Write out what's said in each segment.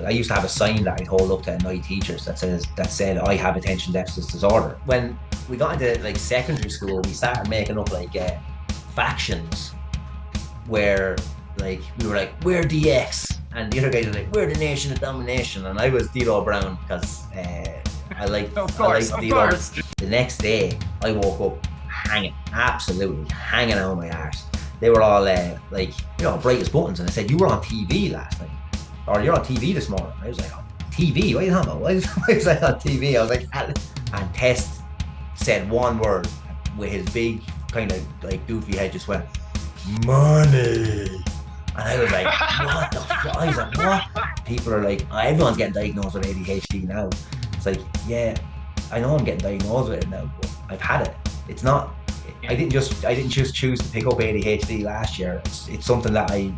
I used to have a sign that I'd hold up to night teachers that said I have attention deficit disorder. When we got into like secondary school, we started making up like factions where like we were like, we're DX, and the other guys were like, we're the nation of domination, and I was D'Lo Brown because I liked D'Lo. The next day I woke up absolutely hanging out of my arse. They were all like, bright as buttons, and I said, you were on TV last night, or you're on TV this morning. I was like, oh, TV? What are you talking about? Why was I on TV? I was like, and Test said one word with his big kind of like goofy head, just went, money. And I was like, what the fuck? I was like, what? People are like, everyone's getting diagnosed with ADHD now. It's like, yeah, I know I'm getting diagnosed with it now, but I've had it. It's not, I didn't just choose to pick up ADHD last year. It's something that I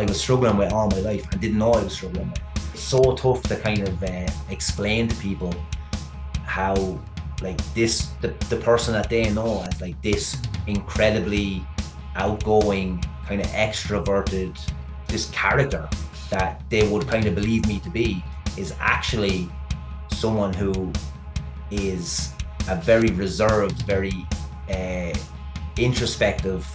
was struggling with all my life and didn't know I was struggling with. It's so tough to kind of explain to people how like this, the person that they know as like this incredibly outgoing, kind of extroverted, this character that they would kind of believe me to be is actually someone who is a very reserved, very introspective.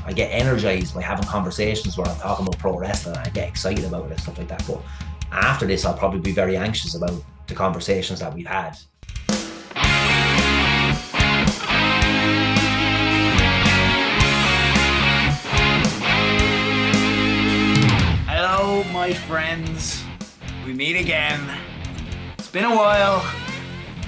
I get energized by having conversations where I'm talking about pro wrestling. I get excited about it and stuff like that. But after this, I'll probably be very anxious about the conversations that we've had. Hello, my friends. We meet again. It's been a while.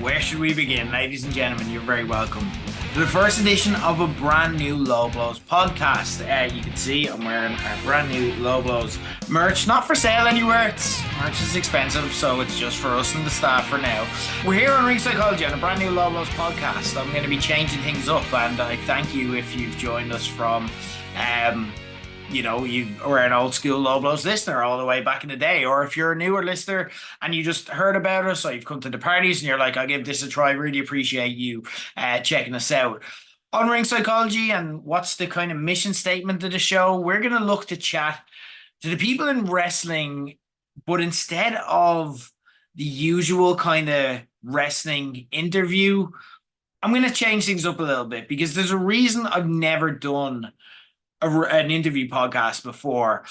Where should we begin? Ladies and gentlemen, you're very welcome to the first edition of a brand new Low Blows podcast. You can see I'm wearing our brand new Low Blows merch. Not for sale anywhere. Merch is expensive, so it's just for us and the staff for now. We're here on Ring Psychology on a brand new Low Blows podcast. I'm going to be changing things up, and I thank you if you've joined us from you were an old school Low Blows listener all the way back in the day, or if you're a newer listener and you just heard about us, or you've come to the parties and you're like, I'll give this a try. Really appreciate you checking us out. On Ring Psychology, and what's the kind of mission statement of the show? We're going to look to chat to the people in wrestling, but instead of the usual kind of wrestling interview, I'm going to change things up a little bit, because there's a reason I've never done an interview podcast before.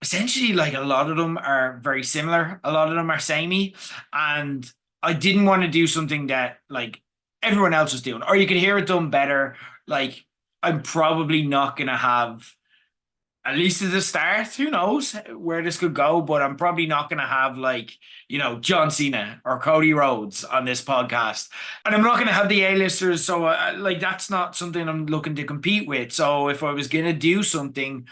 Essentially, like, a lot of them are very similar, a lot of them are samey, and I didn't want to do something that like everyone else was doing, or you could hear it done better. Like, I'm probably not gonna have, at least at the start, who knows where this could go, but I'm probably not going to have like, John Cena or Cody Rhodes on this podcast. And I'm not going to have the A-listers. So that's not something I'm looking to compete with. So if I was going to do something,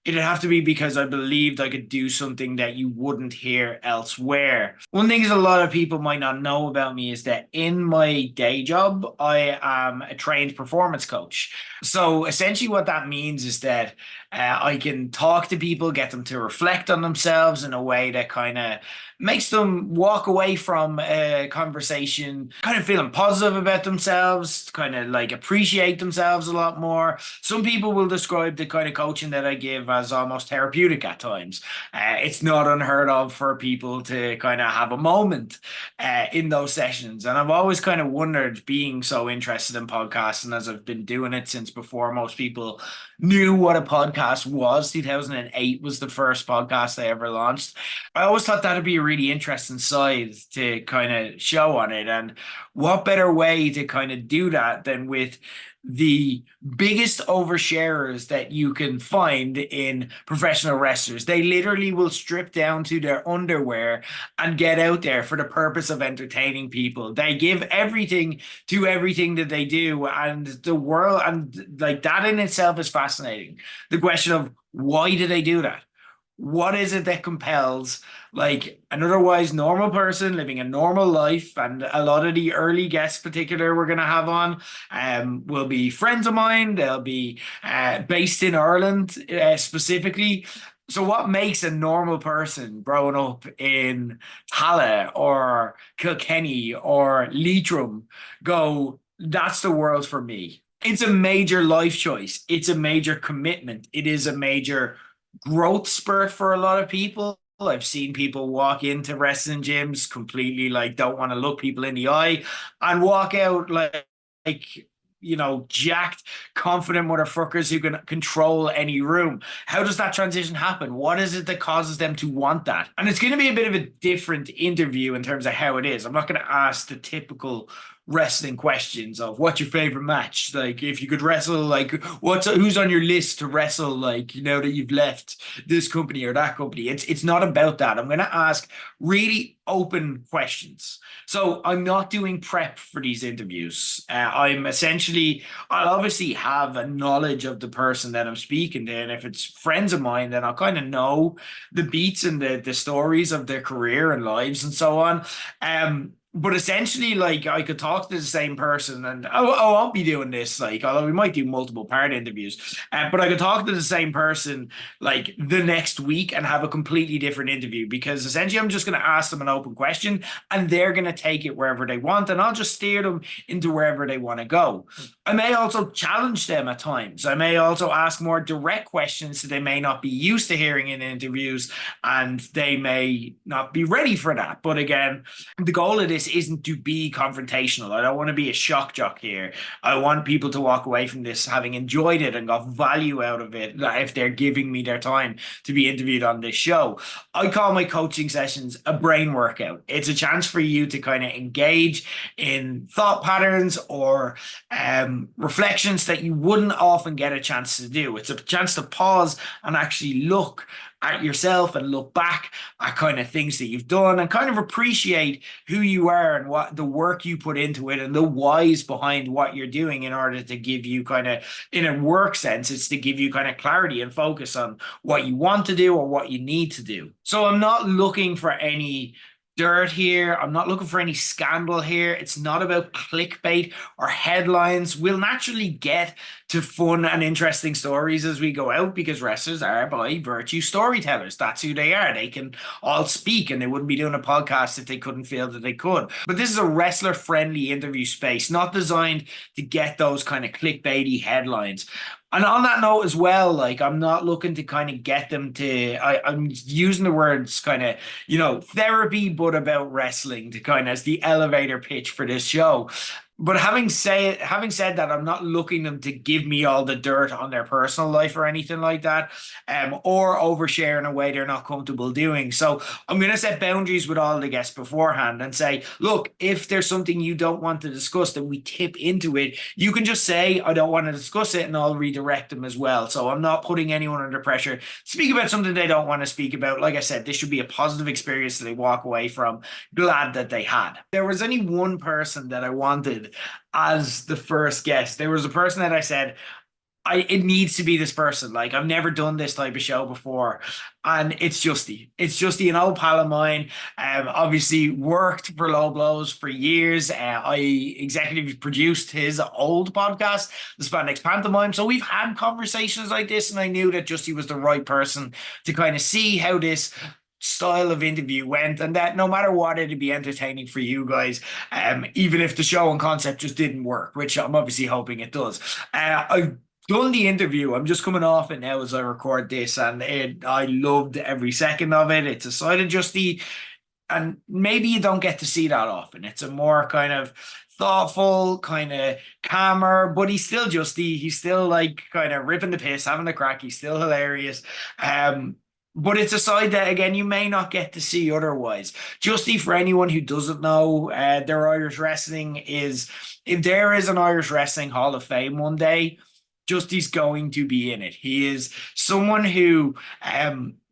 it'd have to be because I believed I could do something that you wouldn't hear elsewhere. One thing is, a lot of people might not know about me is that in my day job, I am a trained performance coach. So essentially what that means is that I can talk to people, get them to reflect on themselves in a way that kind of makes them walk away from a conversation kind of feeling positive about themselves, kind of like appreciate themselves a lot more. Some people will describe the kind of coaching that I give as almost therapeutic at times. It's not unheard of for people to kind of have a moment in those sessions. And I've always kind of wondered, being so interested in podcasting, as I've been doing it since before most people knew what a podcast was. 2008 was the first podcast I ever launched. I always thought that'd be a really interesting side to kind of show on it. And what better way to kind of do that than with the biggest oversharers that you can find in professional wrestlers. They literally will strip down to their underwear and get out there for the purpose of entertaining people. They give everything to everything that they do, and the world, and like, that in itself is fascinating. The question of, why do they do that? What is it that compels like an otherwise normal person living a normal life? And a lot of the early guests particular we're going to have on will be friends of mine. They'll be based in Ireland specifically. So what makes a normal person growing up in Tala or Kilkenny or Leitrim go, that's the world for me? It's a major life choice. It's a major commitment. It is a major growth spurt for a lot of people. I've seen people walk into wrestling gyms completely like don't want to look people in the eye and walk out like jacked, confident motherfuckers who can control any room. How does that transition happen? What is it that causes them to want that? And it's going to be a bit of a different interview in terms of how it is. I'm not going to ask the typical wrestling questions of what's your favorite match, like if you could wrestle, like who's on your list to wrestle, like now that you've left this company or that company. It's not about that. I'm going to ask really open questions. So I'm not doing prep for these interviews. I'll obviously have a knowledge of the person that I'm speaking to, and if it's friends of mine, then I'll kind of know the beats and the stories of their career and lives and so on. But essentially, like I could talk to the same person, and I won't be doing this, like, although we might do multiple part interviews, but I could talk to the same person like the next week and have a completely different interview because essentially I'm just going to ask them an open question and they're going to take it wherever they want, and I'll just steer them into wherever they want to go. I may also challenge them at times. I may also ask more direct questions that they may not be used to hearing in interviews, and they may not be ready for that. But again, the goal of this isn't to be confrontational. I don't want to be a shock jock here. I want people to walk away from this having enjoyed it and got value out of it if they're giving me their time to be interviewed on this show. I call my coaching sessions a brain workout. It's a chance for you to kind of engage in thought patterns or reflections that you wouldn't often get a chance to do. It's a chance to pause and actually look at yourself and look back at kind of things that you've done and kind of appreciate who you are and what the work you put into it and the whys behind what you're doing in order to give you kind of, in a work sense, it's to give you kind of clarity and focus on what you want to do or what you need to do. So I'm not looking for any dirt here. I'm not looking for any scandal here. It's not about clickbait or headlines. We'll naturally get to fun and interesting stories as we go out because wrestlers are by virtue storytellers. That's who they are. They can all speak and they wouldn't be doing a podcast if they couldn't feel that they could. But this is a wrestler friendly interview space, not designed to get those kind of clickbaity headlines. And on that note as well, like I'm not looking to kind of get them to, I'm using the words kind of, therapy, but about wrestling to kind of as the elevator pitch for this show. But having said that, I'm not looking them to give me all the dirt on their personal life or anything like that, or overshare in a way they're not comfortable doing. So I'm going to set boundaries with all the guests beforehand and say, look, if there's something you don't want to discuss that we tip into it, you can just say, I don't want to discuss it, and I'll redirect them as well. So I'm not putting anyone under pressure to speak about something they don't want to speak about. Like I said, this should be a positive experience that they walk away from glad that they had. There was only one person that I wanted as the first guest. There was a person that I said, it needs to be this person. Like, I've never done this type of show before. And it's Justy. It's Justy, an old pal of mine. Obviously worked for Low Blows for years. I executive produced his old podcast, the Spandex Pantomime. So we've had conversations like this, and I knew that Justy was the right person to kind of see how this style of interview went, and that no matter what, it'd be entertaining for you guys, even if the show and concept just didn't work, which I'm obviously hoping it does. I've done the interview. I'm just coming off it now as I record this, and I loved every second of it. It's a side of Justy, and maybe you don't get to see that often. It's a more kind of thoughtful, kind of calmer, but he's still Justy. He's still like kind of ripping the piss, having the crack. He's still hilarious. But it's a side that, again, you may not get to see otherwise. Justy, for anyone who doesn't know, their Irish wrestling is, if there is an Irish Wrestling Hall of Fame one day, Justy's going to be in it. He is someone who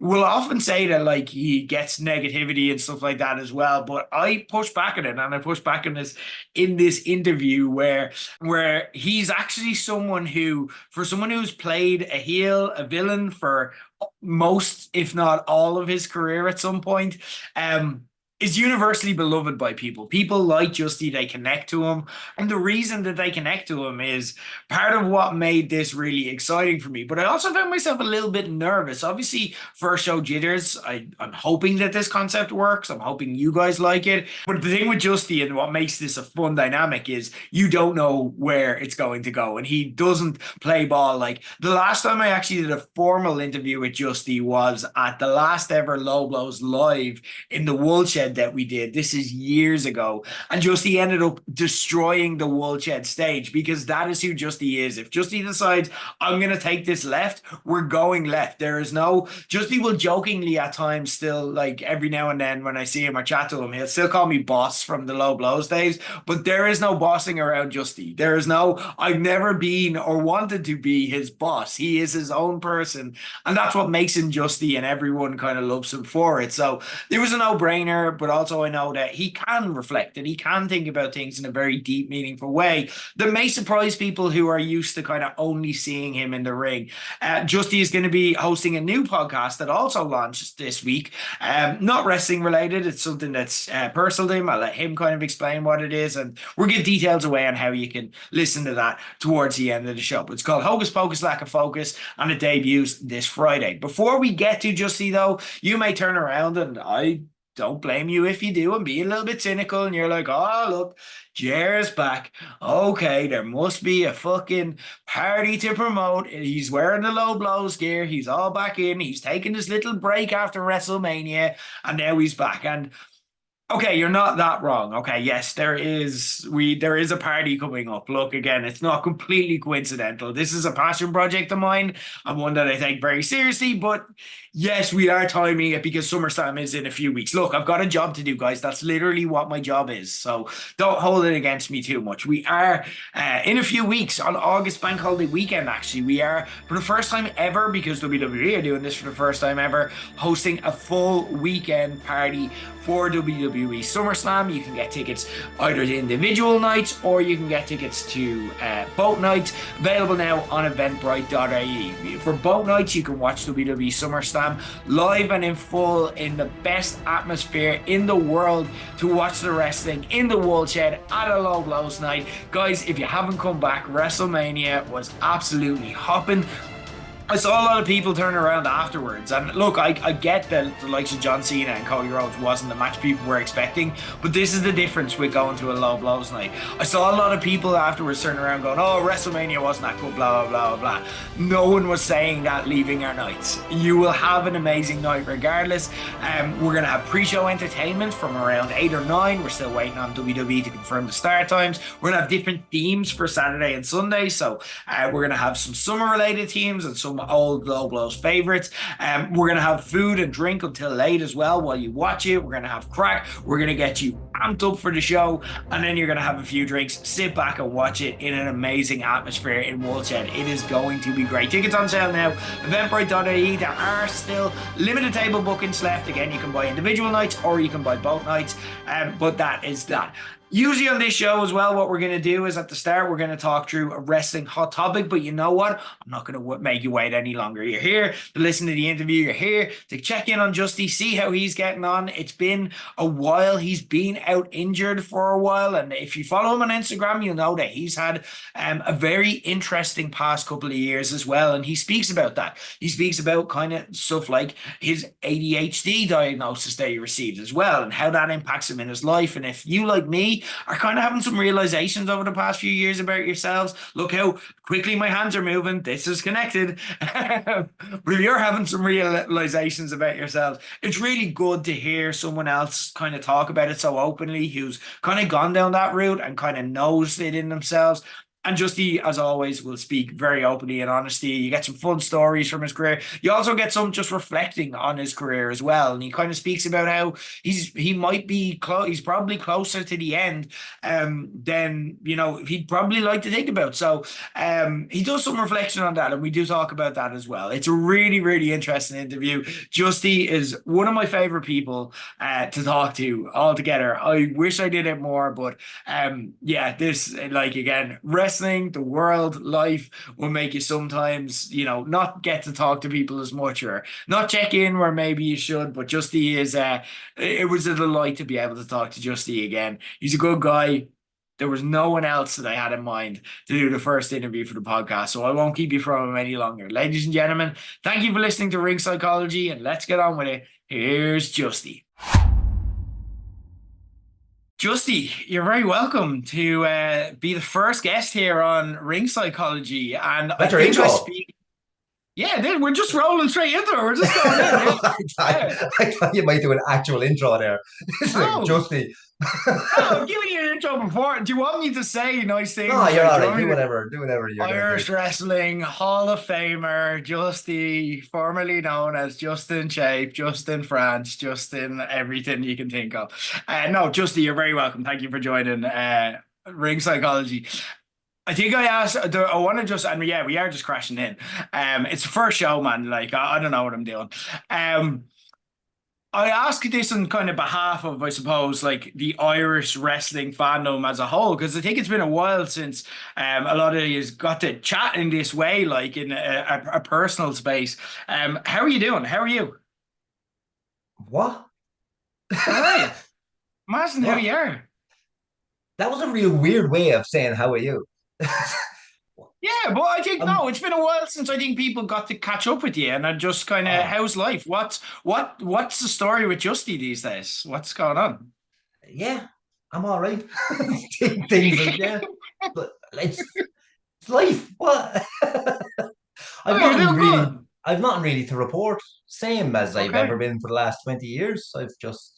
will often say that like he gets negativity and stuff like that as well. But I push back at it, and I push back on this in this interview where he's actually someone who, for someone who's played a heel, a villain for most, if not all, of his career at some point, is universally beloved by people. People like Justy, they connect to him. And the reason that they connect to him is part of what made this really exciting for me. But I also found myself a little bit nervous. Obviously, first show jitters. I'm hoping that this concept works. I'm hoping you guys like it. But the thing with Justy and what makes this a fun dynamic is you don't know where it's going to go. And he doesn't play ball. Like the last time I actually did a formal interview with Justy was at the last ever Low Blows Live in the Woolshed that we did. This is years ago. And Justy ended up destroying the Woolshed stage because that is who Justy is. If Justy decides, I'm going to take this left, we're going left. There is no, Justy will jokingly at times still, like every now and then when I see him or chat to him, he'll still call me boss from the Low Blows days, but there is no bossing around Justy. There is no, I've never been or wanted to be his boss. He is his own person. And that's what makes him Justy, and everyone kind of loves him for it. So it was a no-brainer, but also I know that he can reflect and he can think about things in a very deep, meaningful way that may surprise people who are used to kind of only seeing him in the ring. Justy is going to be hosting a new podcast that also launched this week. Not wrestling related. It's something that's personal to him. I'll let him kind of explain what it is, and we'll give details away on how you can listen to that towards the end of the show. But it's called Hocus Pocus, Lack of Focus, and it debuts this Friday. Before we get to Justy, though, you may turn around, and I don't blame you if you do, and be a little bit cynical, and you're like, oh, look, Ger's back. Okay, there must be a fucking party to promote. He's wearing the Low Blows gear. He's all back in. He's taking this little break after WrestleMania, and now he's back. And okay, you're not that wrong. Okay, yes, there is a party coming up. Look, again, it's not completely coincidental. This is a passion project of mine and one that I take very seriously, but yes, we are timing it because SummerSlam is in a few weeks. Look, I've got a job to do, guys. That's literally what my job is. So don't hold it against me too much. We are in a few weeks on August Bank Holiday weekend, actually. We are, for the first time ever, because WWE are doing this for the first time ever, hosting a full weekend party for WWE SummerSlam. You can get tickets either to individual nights or you can get tickets to both nights, available now on eventbrite.ie. For both nights, you can watch WWE SummerSlam live and in full in the best atmosphere in the world to watch the wrestling in the Woolshed at a Low Blows night. Guys, if you haven't come back, WrestleMania was absolutely hopping. I saw a lot of people turn around afterwards, and look, I get that the likes of John Cena and Cody Rhodes wasn't the match people were expecting, but this is the difference with going to a Low Blows night. I saw a lot of people afterwards turn around going, oh, WrestleMania wasn't that good, blah, blah, blah, blah. No one was saying that leaving our nights. You will have an amazing night regardless. We're going to have pre-show entertainment from around 8 or 9. We're still waiting on WWE to confirm the start times. We're going to have different themes for Saturday and Sunday, so we're going to have some summer-related themes and some old Low Blows favorites. We're going to have food and drink until late as well while you watch it. We're going to have crack. We're going to get you amped up for the show, and then you're going to have a few drinks, sit back and watch it in an amazing atmosphere in Woolshed. It is going to be great. Tickets on sale now, eventbrite.ie. There are still limited table bookings left. Again, you can buy individual nights or you can buy both nights, but that is that. Usually on this show as well, what we're going to do is at the start, we're going to talk through a wrestling hot topic. But you know what? I'm not going to make you wait any longer. You're here to listen to the interview. You're here to check in on Justy, see how he's getting on. It's been a while. He's been out injured for a while. And if you follow him on Instagram, you'll know that he's had a very interesting past couple of years as well. And he speaks about that. He speaks about kind of stuff like his ADHD diagnosis that he received as well and how that impacts him in his life. And if you, like me, are kind of having some realizations over the past few years about yourselves. Look how quickly my hands are moving. This is connected. But if you're having some realizations about yourselves, it's really good to hear someone else kind of talk about it so openly, who's kind of gone down that route and kind of knows it in themselves. And Justy, as always, will speak very openly and honestly. You get some fun stories from his career. You also get some just reflecting on his career as well. And he kind of speaks about how he might be he's probably closer to the end than he'd probably like to think about. So he does some reflection on that, and we do talk about that as well. It's a really, really interesting interview. Justy is one of my favorite people to talk to altogether. I wish I did it more, but this, like, again, wrestling wrestling, the world, life will make you sometimes, not get to talk to people as much or not check in where maybe you should. But Justy it was a delight to be able to talk to Justy again. He's a good guy. There was no one else that I had in mind to do the first interview for the podcast, so I won't keep you from him any longer. Ladies and gentlemen, thank you for listening to Ring Psychology, and let's get on with it. Here's Justy. Justy, you're very welcome to be the first guest here on Ring Psychology, and That's your intro. Yeah, dude, we're just rolling straight into it. We're just going in. I thought you might do an actual intro there. No. Justy. No, I've given you an intro before. Do you want me to say nice things? No, you're all right. Do whatever you're Irish Wrestling Hall of Famer, Justy, formerly known as Justin Shape, Justin France, Justin everything you can think of. No, Justy, you're very welcome. Thank you for joining Ring Psychology. I think I asked, I want to just, and yeah, we are just crashing in. It's the first show, man. Like, I don't know what I'm doing. I ask this on kind of behalf of, I suppose, like the Irish wrestling fandom as a whole, because I think it's been a while since a lot of you got to chat in this way, like in a personal space. How are you doing? How are you? What? All right. I'm asking how you are. That was a real weird way of saying, how are you? Yeah, but I think no, it's been a while since I think people got to catch up with you, and I just kind of, how's life? What's the story with Justy these days? What's going on? Yeah, I'm all right. Things, yeah, but it's life. What? I've nothing really to report. Same as I've ever been for the last 20 years. I've just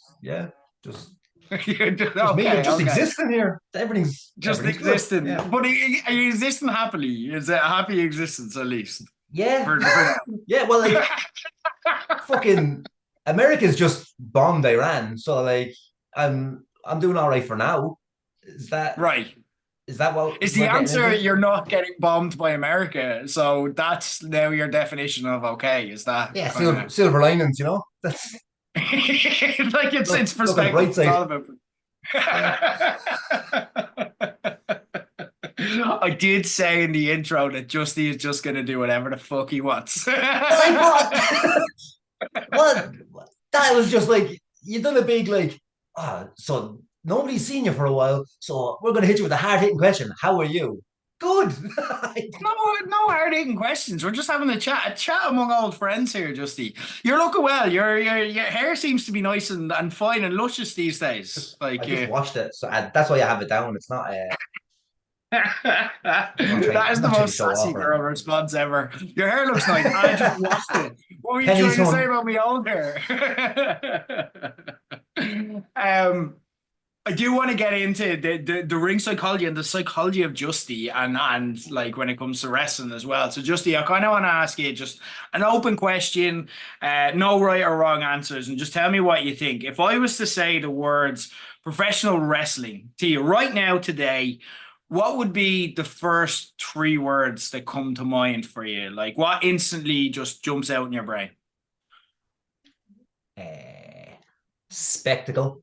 existing here. Everything's existing. Yeah. But are you existing happily? Is it a happy existence at least? Yeah. Yeah. Well, like fucking America's just bombed Iran, so like I'm doing all right for now. Is that right? Is that what is the answer? You're not getting bombed by America, so that's now your definition of okay. Is that silver linings? That's like it's perspective. It's all about. I did say in the intro that Justy is just going to do whatever the fuck he wants. Well, that was just like you done a big like. So nobody's seen you for a while, so we're going to hit you with a hard-hitting question. How are you? Good. No hard-hitting questions. We're just having a chat among old friends here, Justy. You're looking well. Your hair seems to be nice and fine and luscious these days. Like I just watched it, so that's why I have it down. It's not. That is the most sassy girl response ever. Your hair looks nice. I just watched it. What were you trying to say about me old hair? I do want to get into the ring psychology and the psychology of Justy and like when it comes to wrestling as well. So Justy, I kind of want to ask you just an open question, no right or wrong answers, and just tell me what you think. If I was to say the words professional wrestling to you right now today, what would be the first three words that come to mind for you? Like what instantly just jumps out in your brain? Spectacle.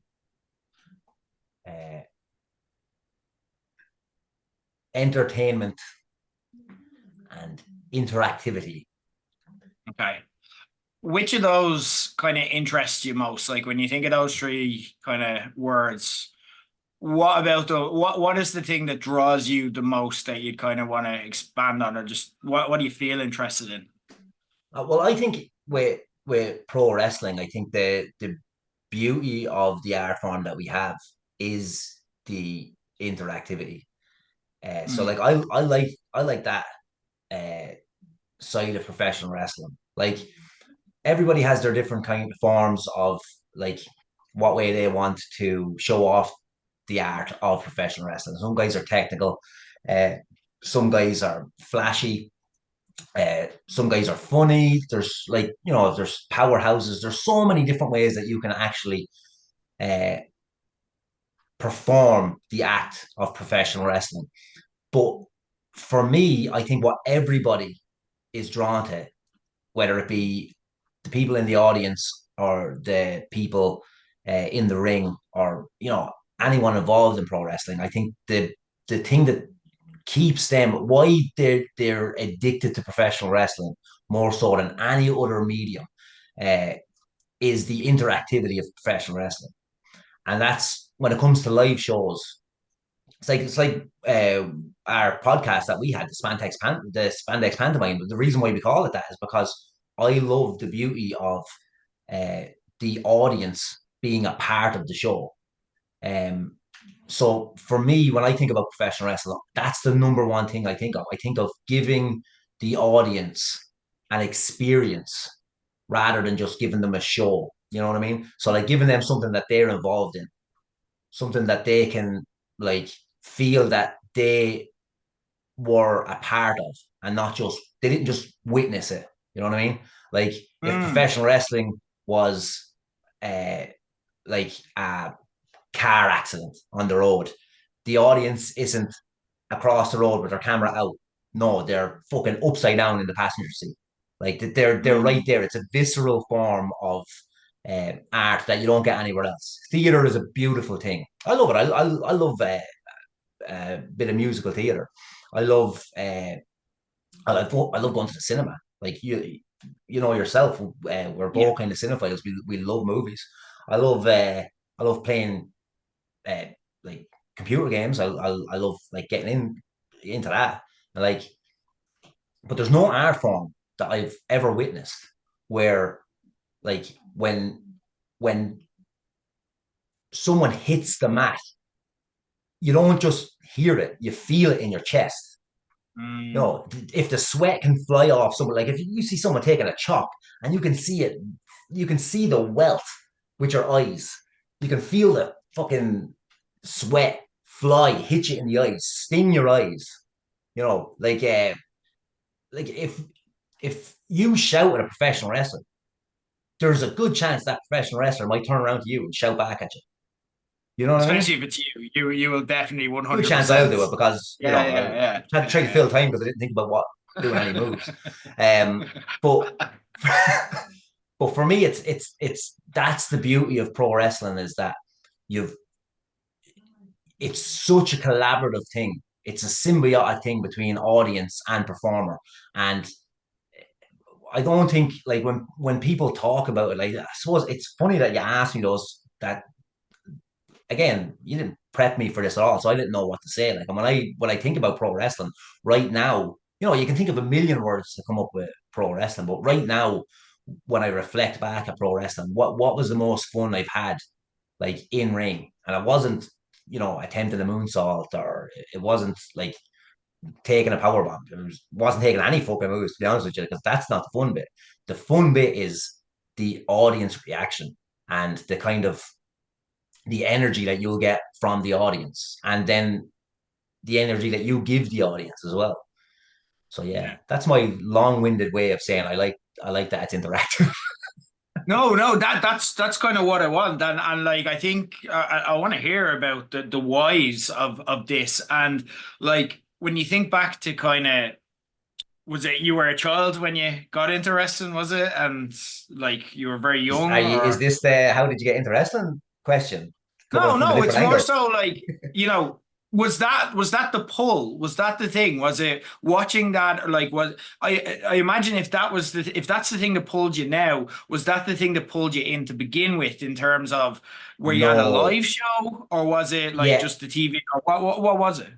Entertainment and interactivity. Okay. Which of those kind of interests you most? Like when you think of those three kind of words, what about what is the thing that draws you the most that you'd kind of want to expand on, or just what do you feel interested in? Well, I think with pro wrestling, I think the beauty of the art form that we have is the interactivity. So like I like that side of professional wrestling. Like everybody has their different kind of forms of like what way they want to show off the art of professional wrestling. Some guys are technical, some guys are flashy, some guys are funny. There's like there's powerhouses. There's so many different ways that you can actually perform the act of professional wrestling. But for me, I think what everybody is drawn to, whether it be the people in the audience or the people in the ring or anyone involved in pro wrestling, I think the thing that keeps them, why they're addicted to professional wrestling more so than any other medium, uh, is the interactivity of professional wrestling. And that's when it comes to live shows. It's like our podcast that we had, the Spandex Pantomime. The reason why we call it that is because I love the beauty of uh, the audience being a part of the show. Um, so for me, when I think about professional wrestling, that's the number one thing I think of. I think of giving the audience an experience rather than just giving them a show. You know what I mean? So like giving them something that they're involved in, something that they can like feel that they were a part of, and not just they didn't just witness it. You know what I mean? Like if Mm. professional wrestling was uh like a car accident on the road, the audience isn't across the road with their camera out. No, they're fucking upside down in the passenger seat. Like they're right Mm. there. It's a visceral form of art that you don't get anywhere else. Theater is a beautiful thing. I love it. I love a bit of musical theater. I love I love going to the cinema. Like you know yourself, we're Yeah. both kind of cinephiles. We love movies. I love playing uh, like computer games. I love like getting into that. And like, but there's no art form that I've ever witnessed where like when someone hits the mat, you don't just hear it, you feel it in your chest. Mm. No, if the sweat can fly off someone, like if you see someone taking a chop and you can see it, you can see the welt with your eyes. You can feel the fucking sweat fly, hit you in the eyes, sting your eyes. You know, like if you shout at a professional wrestler, there's a good chance that professional wrestler might turn around to you and shout back at you. You know what I mean? Especially if it's you, you will definitely Good chance I'll 100%. do it because you Yeah, know yeah, yeah, I had to try to fill yeah, time because I didn't think about what doing any moves. But yeah. but for me, it's that's the beauty of pro wrestling is that you've it's such a collaborative thing. It's a symbiotic thing between audience and performer, and I don't think like when people talk about it, like I suppose it's funny that you asked me those that again, you didn't prep me for this at all, so I didn't know what to say. Like when I think about pro wrestling right now, you know, you can think of a million words to come up with pro wrestling, but right now, when I reflect back at pro wrestling, what was the most fun I've had like in ring, and it wasn't you know attempting a moonsault or it wasn't like taking a power bomb. It wasn't taking any fucking moves to be honest with you, because that's not the fun bit. The fun bit is the audience reaction and the kind of the energy that you'll get from the audience, and then the energy that you give the audience as well. So yeah, Yeah. that's my long-winded way of saying I like that it's interactive. No, no, that's kind of what I want, and like I think I want to hear about the whys of this, and like when you think back to kind of was it you were a child when you got into wrestling, was it, and like you were very young, Is or this the how did you get into wrestling question coming no, from a no, different it's more angle? so like, was that the pull? Was that the thing? Was it watching that? Like, was I imagine if that's the thing that pulled you now, was that the thing that pulled you in to begin with in terms of were you on a No, live show or was it like yeah, just the TV or what was it?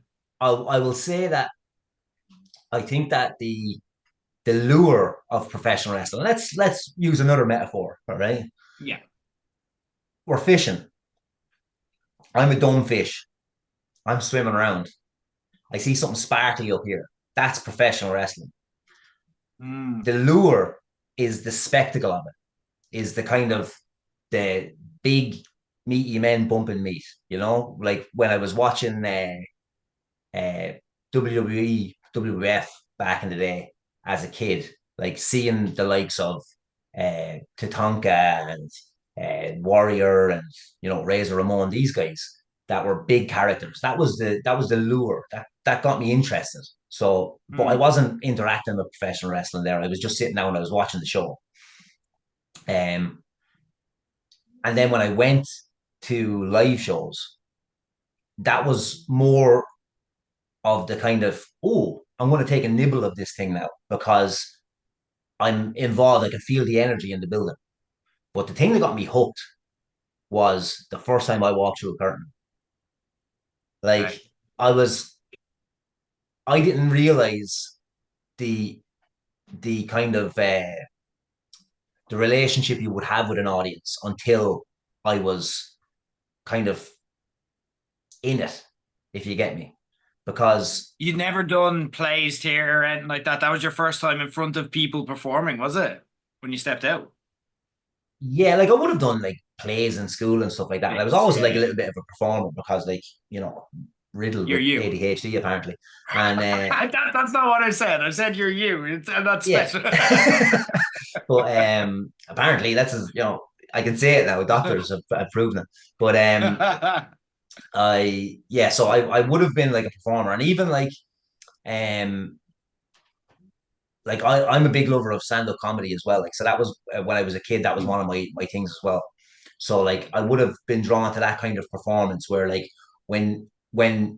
I will say that I think that the lure of professional wrestling. Let's use another metaphor. All right, Yeah. we're fishing. I'm a dumb fish. I'm swimming around. I see something sparkly up here. That's professional wrestling. Mm. The lure is the spectacle of it, is the kind of the big meaty men bumping meat. You know, like when I was watching uh, WWE, WWF back in the day as a kid, like seeing the likes of Tatanka and Warrior and you know Razor Ramon, these guys that were big characters. That was the lure that got me interested. So, but I Mm. wasn't interacting with professional wrestling there. I was just sitting down and I was watching the show. Um, and then when I went to live shows, that was more of the kind of, oh, I'm going to take a nibble of this thing now because I'm involved. I can feel the energy in the building. But the thing that got me hooked was the first time I walked through a curtain. Like Okay. I was, I didn't realize the kind of the relationship you would have with an audience until I was kind of in it, if you get me. Because You'd never done plays here or anything like that. That was your first time in front of people performing, was it? When you stepped out? yeah, like I would have done like plays in school and stuff like that. And I was Plays, always yeah, like a yeah. little bit of a performer because like, riddled You're with you. ADHD apparently. And That's not what I said. I said you're you. I'm not yeah. special. But apparently that's I can say it now. Doctors have proven it. But so I would have been like a performer, and even um like I'm a big lover of stand-up comedy as well. Like so that was when I was a kid, that was one of my things as well. So like I would have been drawn to that kind of performance where like when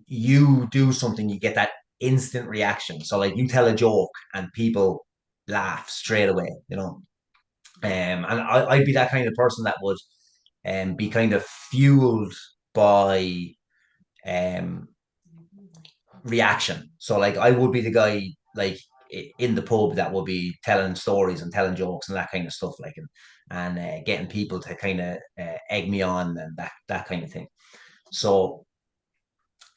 you do something, you get that instant reaction. So like you tell a joke and people laugh straight away, and I'd be that kind of person that would be kind of fueled by um reaction. So like I would be the guy like in the pub that would be telling stories and telling jokes and that kind of stuff, like and getting people to kind of egg me on and that kind of thing. So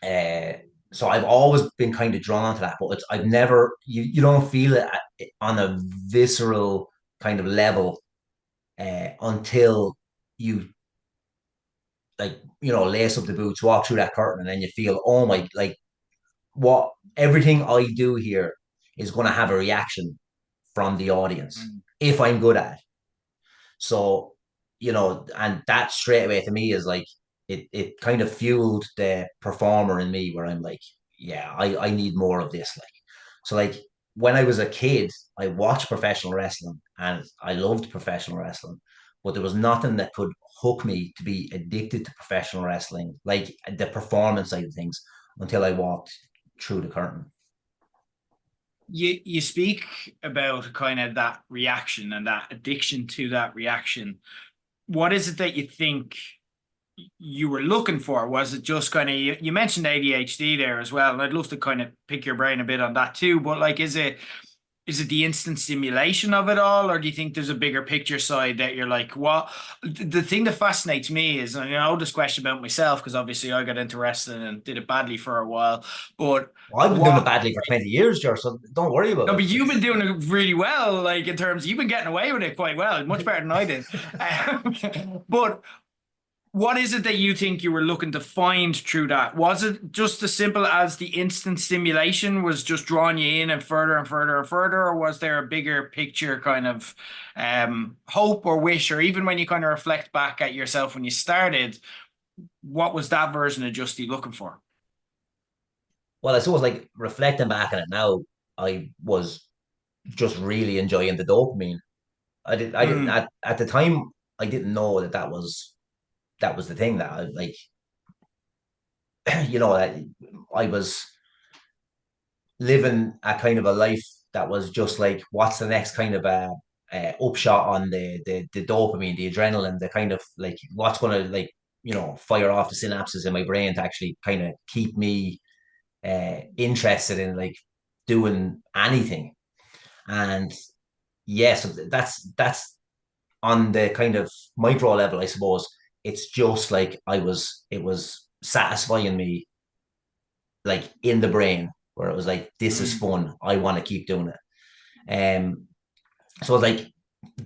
uh, so I've always been kind of drawn to that, but I've never you don't feel it on a visceral kind of level until you like lace up the boots, walk through that curtain, and then you feel, oh my, like what everything I do here is going to have a reaction from the audience if I'm good at it. So, and that straight away to me is like it kind of fueled the performer in me where I'm like, yeah, I need more of this. Like, so like when I was a kid, I watched professional wrestling and I loved professional wrestling, but there was nothing that could hook me to be addicted to professional wrestling, like the performance side of things, until I walked through the curtain. You speak about kind of that reaction and that addiction to that reaction. What is it that you think you were looking for? Was it just kind of you mentioned ADHD there as well, and I'd love to kind of pick your brain a bit on that too. But like, is it the instant stimulation of it all, or do you think there's a bigger picture side that you're like, what? The thing that fascinates me is, and I know this question about myself because obviously I got into wrestling and did it badly for a while, but Well, I've been doing it what? badly for 20 years, Ger, so don't worry No, about but it. you've been doing it really well, like in terms you've been getting away with it quite well, much better than I did. But what is it that you think you were looking to find through that? Was it just as simple as the instant stimulation was just drawing you in and further and further and further, or was there a bigger picture kind of hope or wish, or even when you kind of reflect back at yourself when you started, what was that version of Justy looking for? Well, I suppose like reflecting back on it now, I was just really enjoying the dopamine. I didn't Mm. at the time I didn't know that was the thing that I like, that I was living a kind of a life that was just like, what's the next kind of upshot on the dopamine, the adrenaline, the kind of like what's going to like fire off the synapses in my brain to actually kind of keep me interested in like doing anything. And yeah, so that's on the kind of micro level, I suppose. It's just like it was satisfying me like in the brain where it was like, this is Mm. fun. I want to keep doing it. So like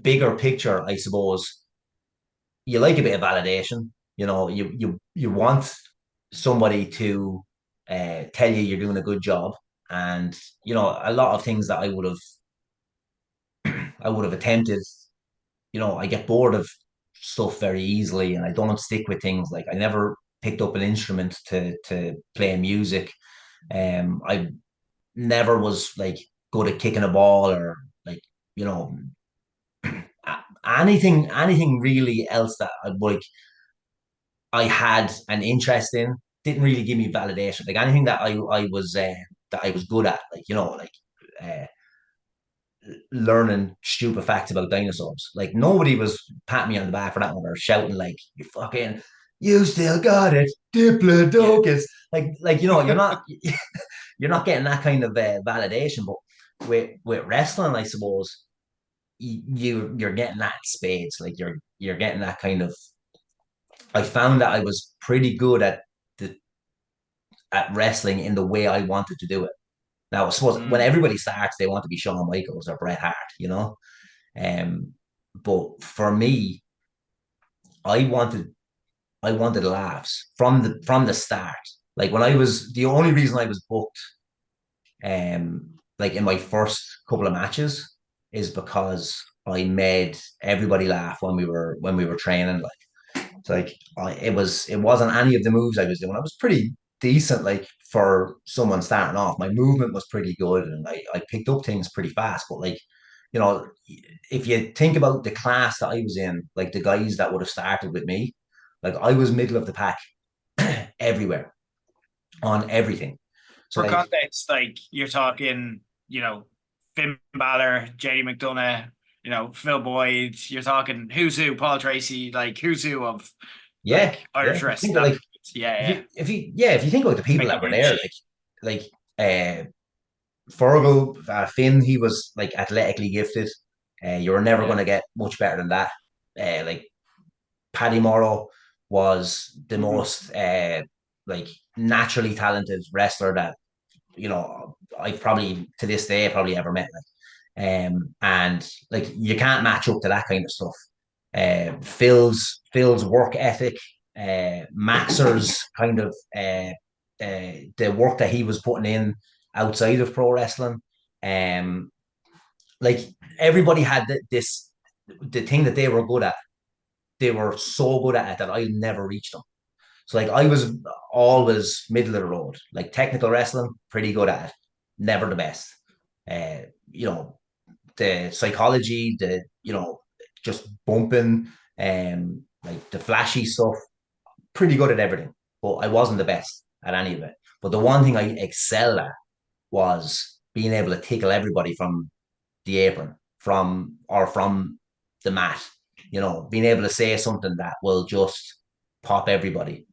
bigger picture, I suppose you like a bit of validation. You want somebody to tell you you're doing a good job, and a lot of things that I would have attempted. I get bored of stuff very easily, and I don't stick with things. Like I never picked up an instrument to play music. I never was like good at kicking a ball or like you know anything really else that I had an interest in didn't really give me validation. Like anything that I was good at, like uh, learning stupid facts about dinosaurs. Like nobody was patting me on the back for that one or shouting like you fucking you still got it, Yeah. Diplodocus. You're not you're not getting that kind of validation. But with wrestling, I suppose you're getting that in spades. Like you're getting that kind of. I found that I was pretty good the at wrestling in the way I wanted to do it. Now, I suppose when Mm. everybody starts, they want to be Shawn Michaels or Bret Hart. Um, but for me, I wanted I wanted laughs from the start. Like when I was the only reason I was booked, like in my first couple of matches, is because I made everybody laugh when we were training. Like it's like it wasn't any of the moves I was doing. I was pretty decent, like for someone starting off. My movement was pretty good, and I picked up things pretty fast. But like, you know, if you think about the class that I was in, like the guys that would have started with me, like I was middle of the pack everywhere on everything. So For like, context, like you're talking, Finn Balor, JD McDonough, Phil Boyd. You're talking who's who, Paul Tracy, like who's who of yeah, like yeah. Irish If you think wrestling. of like Yeah, yeah. if you think about the people Mickey that were there, Lynch. like Fergal, Finn, he was like athletically gifted. You were never going Yeah. to get much better than that. Like Paddy Morrow was the Mhm. most like naturally talented wrestler that I've probably to this day probably ever met. And like you can't match up to that kind of stuff. Phil's work ethic, Maxer's kind of the work that he was putting in outside of pro wrestling. Um, like everybody had the thing that they were good at. They were so good at it that I never reached them. So like I was always middle of the road. Like technical wrestling, pretty good at it. Never the best. Uh, you know, the psychology, just bumping, like the flashy stuff, pretty good at everything. But I wasn't the best at any of it. But the one thing I excelled at was being able to tickle everybody from the apron, from the mat. Being able to say something that will just pop everybody.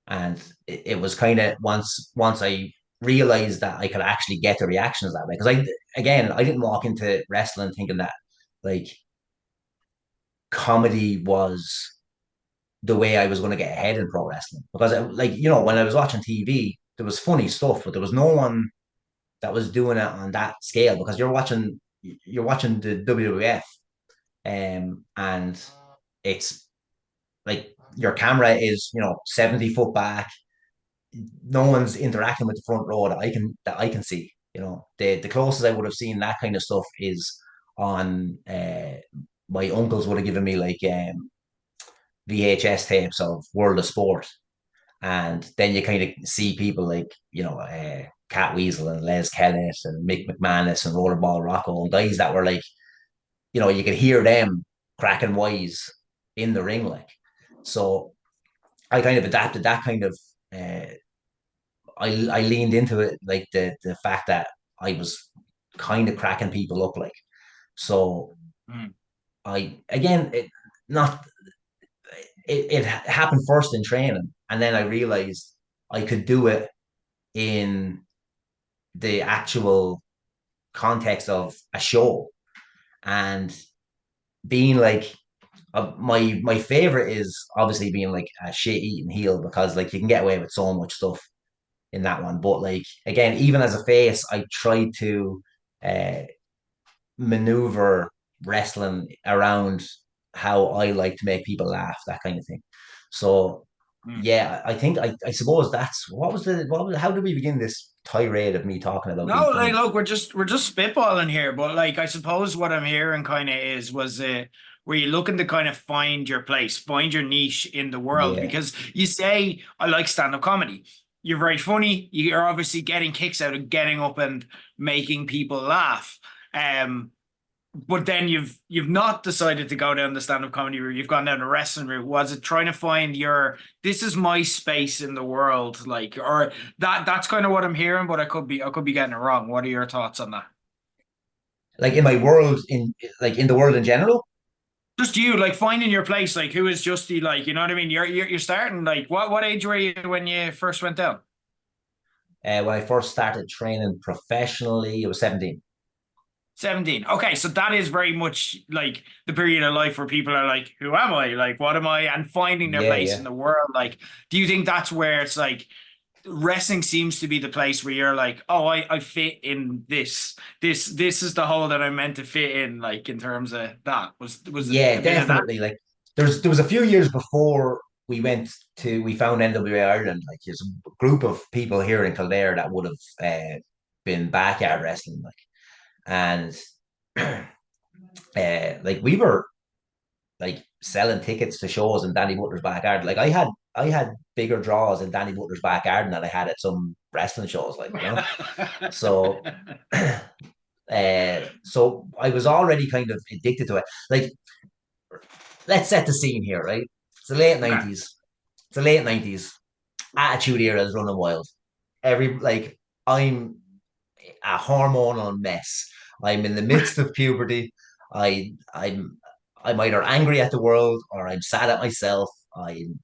And it was kind of once I realized that I could actually get the reactions that way. Because I didn't walk into wrestling thinking that like comedy was the way I was going to get ahead in pro wrestling. Because when I was watching TV, there was funny stuff, but there was no one that was doing it on that scale. Because you're watching the WWF, and it's like your camera is 70 foot back, no one's interacting with the front row that I can see. The closest I would have seen that kind of stuff is on my uncles would have given me like VHS tapes of World of Sport, and then you kind of see people like Cat Weasel and Les Kellett and Mick McManus and Rollerball Rocco and guys that were like you could hear them cracking wise in the ring like. So I kind of adapted that kind of I leaned into it like the fact that I was kind of cracking people up like. So Mm. I again not it happened first in training, and then I realized I could do it in the actual context of a show. And being like my favorite is obviously being like a shit eating heel, because like you can get away with so much stuff in that one. But like again, even as a face, I tried to uh, maneuver wrestling around how I like to make people laugh, that kind of thing. So Mm. yeah, I think I suppose that's how did we begin this tirade of me talking about No, being like funny? look, we're just spitballing here, but like I suppose what I'm hearing kind of was were you looking to kind of find your place, find your niche in the world? Yeah, Because you say I like stand-up comedy. You're very funny. You're obviously getting kicks out of getting up and making people laugh. Um, But then you've not decided to go down the stand-up comedy route. You've gone down the wrestling route. Was it trying to find your this is my space in the world, like, or that's kind of what I'm hearing, but I could be getting it wrong. What are your thoughts on that? Like in my world, in the world in general. Just you, like finding your place, like who is Justy, like you know what I mean? You're starting like what age were you when you first went down? When I first started training professionally, it was 17. 17. Okay, so that is very much like the period of life where people are like, who am I? Like, what am I? And finding their Yeah, place in yeah. the world. Like, do you think that's where it's like wrestling seems to be the place where you're like, oh, I fit in this. This is the hole that I'm meant to fit in, like in terms of that. Was it Yeah, a bit of that? definitely. Like there was a few years before we found NWA Ireland. Like there's a group of people here in Kildare that would have been backyard wrestling, like, and like we were like selling tickets to shows in Danny Butler's backyard. Like I had bigger draws in Danny Butler's backyard than I had at some wrestling shows, like, you know. So so I was already kind of addicted to it. Like, let's set the scene here, right? It's the late Okay. 90s. It's the late 90s. Attitude era is running wild. I'm a hormonal mess. I'm in the midst of puberty. I'm either angry at the world or I'm sad at myself. I'm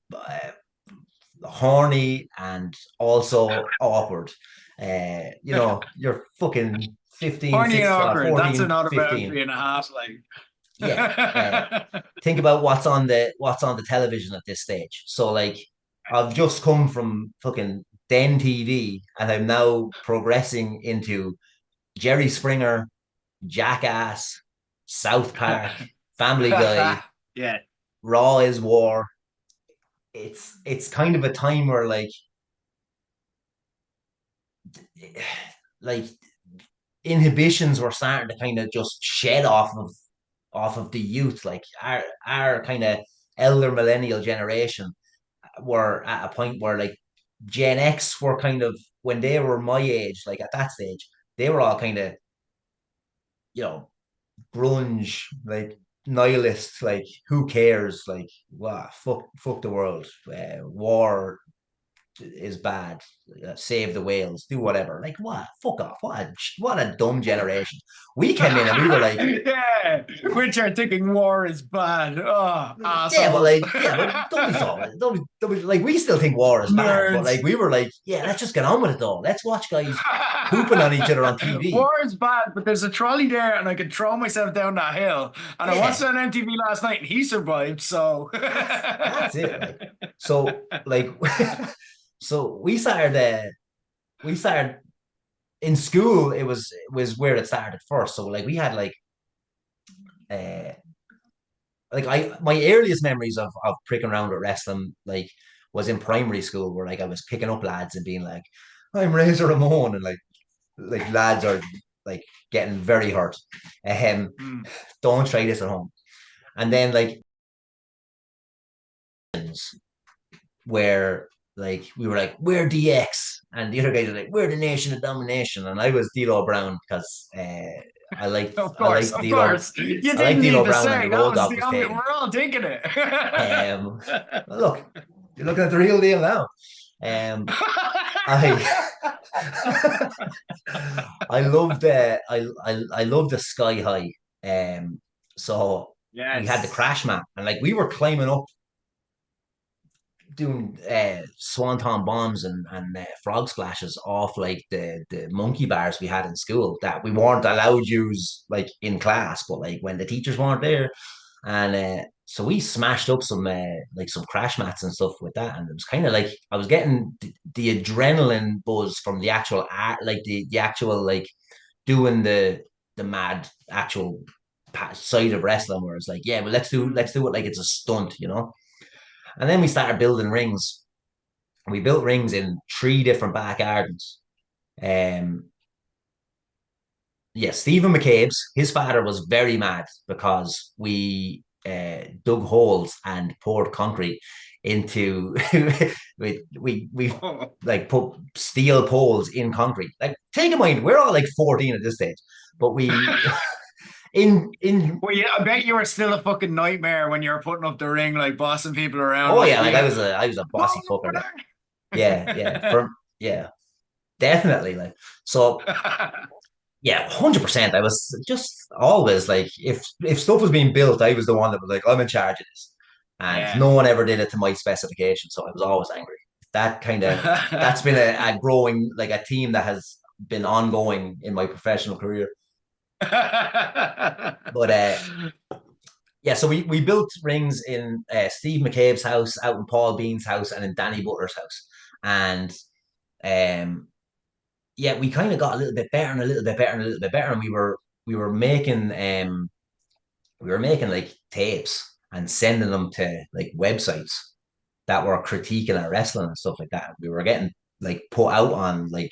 horny and also awkward. You're fucking 15, Horny and 16, awkward. That's 14, another 15. boundary and a half, like. Yeah. Think about what's on the television at this stage. So like I've just come from fucking Den TV and I'm now progressing into Jerry Springer, Jackass, South Park, Family Guy, Yeah. Raw is War. It's kind of a time where like inhibitions were starting to kind of just shed off of the youth. Like our kind of elder millennial generation were at a point where like Gen X were kind of when they were my age, like at that stage, they were all kind of, you know, grunge, like nihilist, like who cares, like wow, fuck the world, war is bad, save the whales, do whatever. Like what? Fuck off! What a dumb generation. We came in and we were like, Yeah, which are thinking war is bad. Oh, yeah, but assholes. like, yeah, but don't be so. Don't be like, we still think war is bad, but Nerds. like, we were like, yeah, let's just get on with it though. Let's watch guys pooping on each other on TV. War is bad, but there's a trolley there and I can throw myself down that hill. And I watched Yeah, it on MTV last night and he survived, so that's it. Like, so like, so we started in school. It was where it started first. So like, we had uh, like my earliest memories of pricking around with wrestling was in primary school, where like I was picking up lads and being like, I'm Razor Ramon, and like lads are like getting very hurt. Um, Hmm. don't try this at home. And then like where like we were like, we're DX, and the other guys were like, we're the Nation of Domination, and I was D'Lo Brown because I liked Of I course, liked of D'Lo course. You I liked didn't need D'Lo to Brown, and say the that Road was Dog the was only taken. we're all thinking it. Um, look, you're looking at the real deal now. I I loved I loved the Sky High. So we had the Yes. crash mat, and like we were climbing up doing swanton bombs and frog splashes off like the monkey bars we had in school that we weren't allowed to use like in class, but like when the teachers weren't there. And so we smashed up some crash mats and stuff with that, and it was kind of like I was getting the adrenaline buzz from the actual art, like the actual like doing the mad actual side of wrestling, where it's like, yeah, but let's do it like it's a stunt, you know. And then we started building rings. We built rings in three different back gardens. Um, yeah, Stephen McCabe's, his father was very mad because we dug holes and poured concrete into we like put steel poles in concrete. Like, take in mind, we're all like 14 at this stage, but we in Well, yeah, I bet you were still a fucking nightmare when you were putting up the ring, like bossing people around, oh like yeah, like being, I was a go bossy fucker. over Like yeah, there. yeah, definitely. Like so, yeah, 100%. I was just always like, if stuff was being built, I was the one that was like, I'm in charge of this, and Yeah. no one ever did it to my specification, so I was always angry. That kind of that's been a growing like a theme that has been ongoing in my professional career. But yeah, so we built rings in Steve McCabe's house, out in Paul Bean's house, and in Danny Butler's house, and um yeah, we kind of got a little bit better and a little bit better and a little bit better, and we were making we were making like tapes and sending them to like websites that were critiquing our wrestling and stuff like that. We were getting like put out on like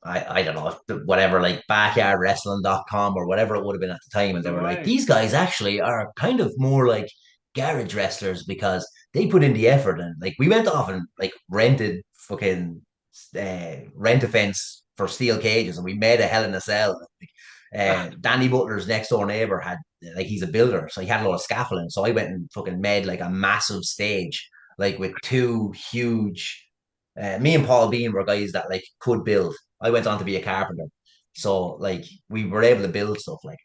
I don't know whatever like backyardwrestling.com or whatever it would have been at the time, and they were like, Right. these guys actually are kind of more like garage wrestlers because they put in the effort. And like we went off and like rented fucking rent a fence for steel cages, and we made a hell in a cell. Danny Butler's next door neighbor had like he's a builder, so he had a lot of scaffolding. So I went and fucking made like a massive stage, like with two huge. Me and Paul Bean were guys that like could build. I went on to be a carpenter, so like we were able to build stuff like.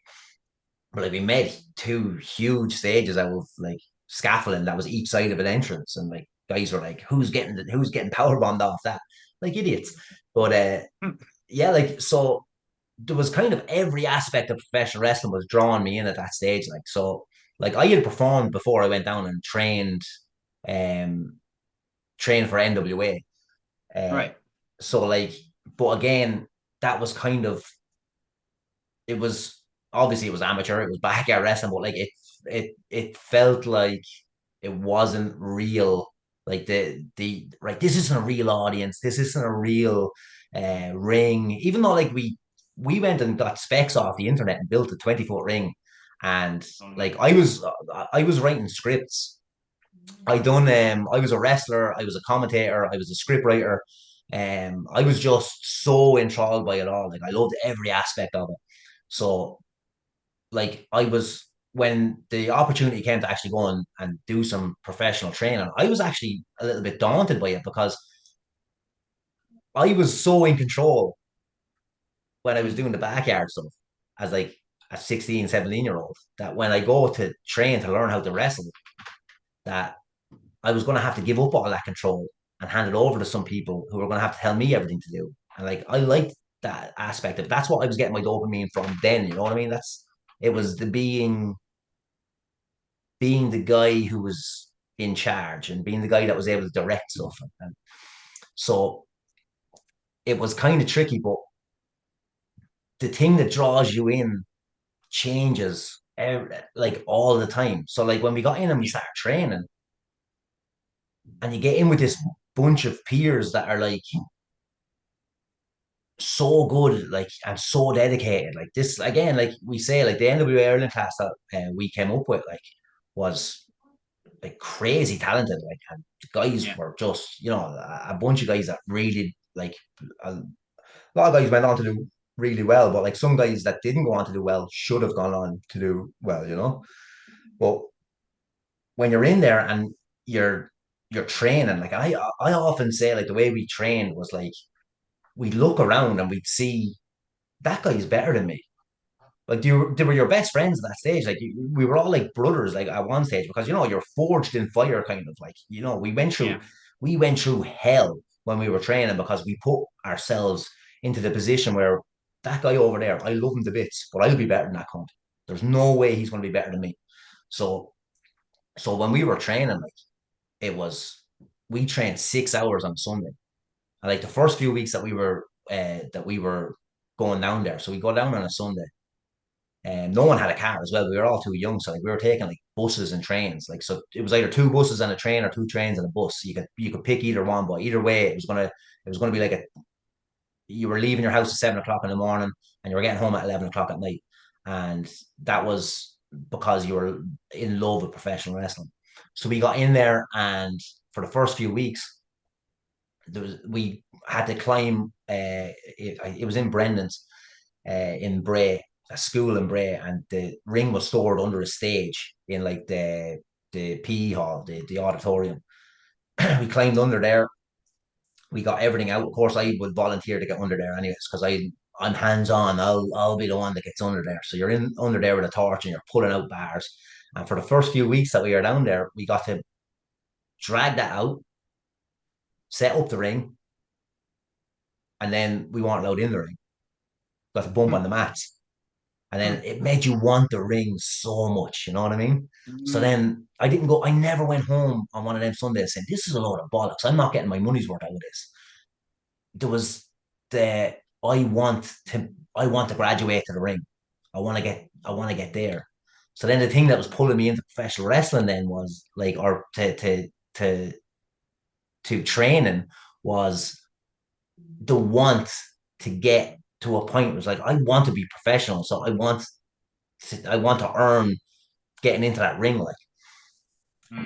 But like we made two huge stages out of like scaffolding that was each side of an entrance, and like guys were like, who's getting power bombed off that? Like idiots. But yeah, like so there was kind of every aspect of professional wrestling was drawing me in at that stage. Like so, like I had performed before I went down and um, trained for NWA. Uh, Right. so like, but again, that was kind of it was obviously it was amateur, it was backyard wrestling, but like it felt like it wasn't real. Like the right, this isn't a real audience. This isn't a real ring. Even though like we went and got specs off the internet and built a 20-foot ring, and like I was writing scripts. I was a wrestler, I was a commentator, I was a script writer. I was just so enthralled by it all. Like I loved every aspect of it. So like I was when the opportunity came to actually go and do some professional training, I was actually a little bit daunted by it because I was so in control when I was doing the backyard stuff as like a 16, 17 year old that when I go to train to learn how to wrestle, that I was going to have to give up all that control and hand it over to some people who were going to have to tell me everything to do. And like I liked that aspect of it. That's what I was getting my dopamine from then. You know what I mean? That's it was the being the guy who was in charge and being the guy that was able to direct stuff. And so it was kind of tricky, but the thing that draws you in changes like all the time. So like when we got in and we started training, and you get in with this bunch of peers that are like so good, like and so dedicated. Like this again, like we say, like the NWA Ireland class that we came up with, like was like crazy talented. Like and the guys Yeah. were just, you know, a bunch of guys that really like a lot of guys went on to do really well, but like some guys that didn't go on to do well should have gone on to do well, you know. But when you're in there and you're you're training, like I often say, like the way we trained was like we'd look around and we'd see that guy's better than me. Like they were your best friends at that stage. Like we were all like brothers, like at one stage, because you know you're forged in fire, kind of like you know Yeah. we went through hell when we were training because we put ourselves into the position where that guy over there, I love him to bits, but I'll be better than that cunt. There's no way he's going to be better than me. So so when we were training, like it was we trained 6 hours on Sunday. And like the first few weeks that we were going down there, so we go down on a Sunday, and no one had a car as well. We were all too young, so like we were taking like buses and trains. Like so, it was either two buses and a train or two trains and a bus. You could pick either one, but either way, it was gonna be like a you were leaving your house at 7 o'clock in the morning and you were getting home at 11 o'clock at night, and that was because you were in love with professional wrestling. So we got in there, and for the first few weeks, we had to climb. It was in Brendan's in Bray, a school in Bray, and the ring was stored under a stage in like the PE hall, the auditorium. We climbed under there. We got everything out. Of course, I would volunteer to get under there anyways because I'm hands on. I'll be the one that gets under there. So you're in under there with a torch and you're pulling out bars. And for the first few weeks that we were down there, we got to drag that out, set up the ring, and then we weren't allowed in the ring. Got to bump on the mats. And then it made you want the ring so much, you know what I mean? So then I never went home on one of them Sundays saying, this is a load of bollocks. I'm not getting my money's worth out of this. There was the I want to graduate to the ring. I want to get there. So then the thing that was pulling me into professional wrestling then was like, or to training, was the want to get to a point. It was like, I want to be professional. So I want to earn getting into that ring. Like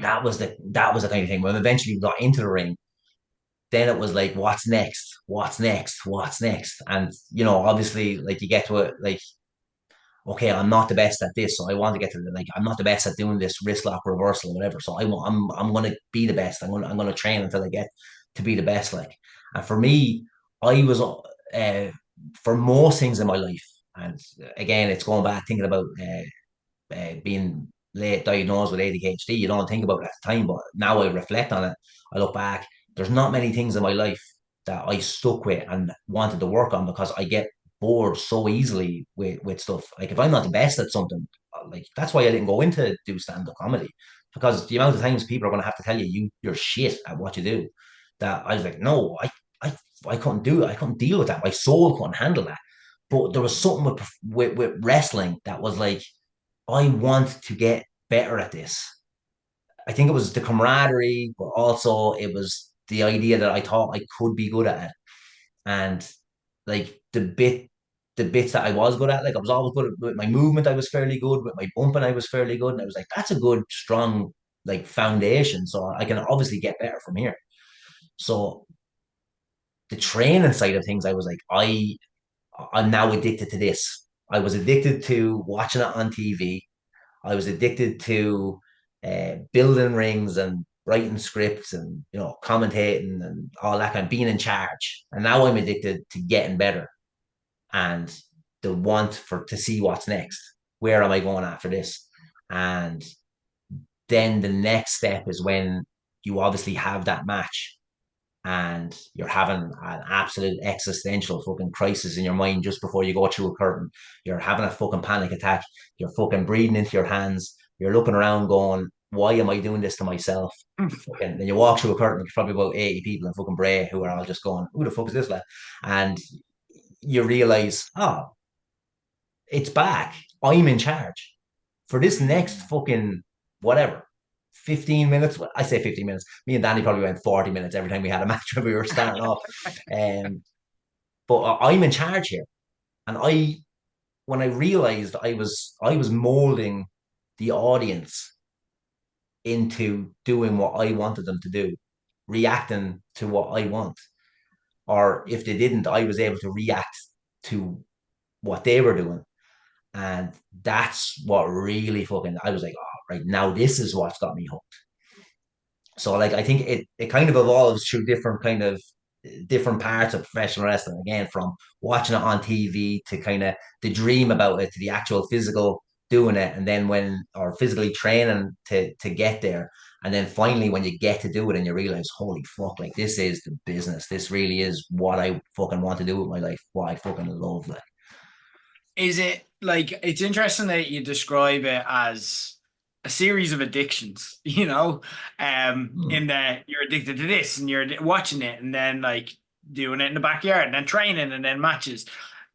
that was the kind of thing. When eventually we got into the ring, then it was like, what's next? What's next? What's next? And obviously, like you get to it, like, okay, I'm not the best at this, so I want to get to I'm not the best at doing this wrist lock reversal or whatever. So I'm going to be the best. I'm going to train until I get to be the best. Like, and for me, I was for most things in my life, and again, it's going back thinking about being late diagnosed with ADHD. You don't think about it at the time, but now I reflect on it. I look back. There's not many things in my life that I stuck with and wanted to work on because I get bored so easily with stuff. Like if I'm not the best at something, like that's why I didn't go into do stand up comedy, because the amount of times people are going to have to tell you're shit at what you do. That I was like, no, I couldn't do it. I couldn't deal with that. My soul couldn't handle that. But there was something with wrestling that was like, I want to get better at this. I think it was the camaraderie, but also it was the idea that I thought I could be good at it. And like the bits that I was good at, like I was always good with my movement, I was fairly good, with my bumping, I was fairly good. And I was like, that's a good, strong, like foundation. So I can obviously get better from here. So the training side of things, I was like, I'm now addicted to this. I was addicted to watching it on TV. I was addicted to building rings and writing scripts and commentating and all that kind of being in charge. And now I'm addicted to getting better and the want for to see what's next. Where am I going after this? And then the next step is when you obviously have that match and you're having an absolute existential fucking crisis in your mind just before you go through a curtain. You're having a fucking panic attack. You're fucking breathing into your hands. You're looking around going, why am I doing this to myself? And then you walk through a curtain, there's probably about 80 people in fucking Bray who are all just going, who the fuck is this lad? And you realize, oh, it's back. I'm in charge for this next fucking whatever. 15 minutes. I say 15 minutes. Me and Danny probably went 40 minutes every time we had a match when we were starting off. But I'm in charge here. And when I realized I was molding the audience into doing what I wanted them to do, reacting to what I want. Or if they didn't, I was able to react to what they were doing. And that's what really fucking, I was like, oh, right now, this is what's got me hooked. So like, I think it kind of evolves through different parts of professional wrestling. Again, from watching it on TV to kind of the dream about it to the actual physical doing it. And then or physically training to get there. And then finally, when you get to do it and you realize, holy fuck, like this is the business. This really is what I fucking want to do with my life. What I fucking love. Like, Is it like it's interesting that you describe it as a series of addictions, in that you're addicted to this and you're watching it and then like doing it in the backyard and then training and then matches.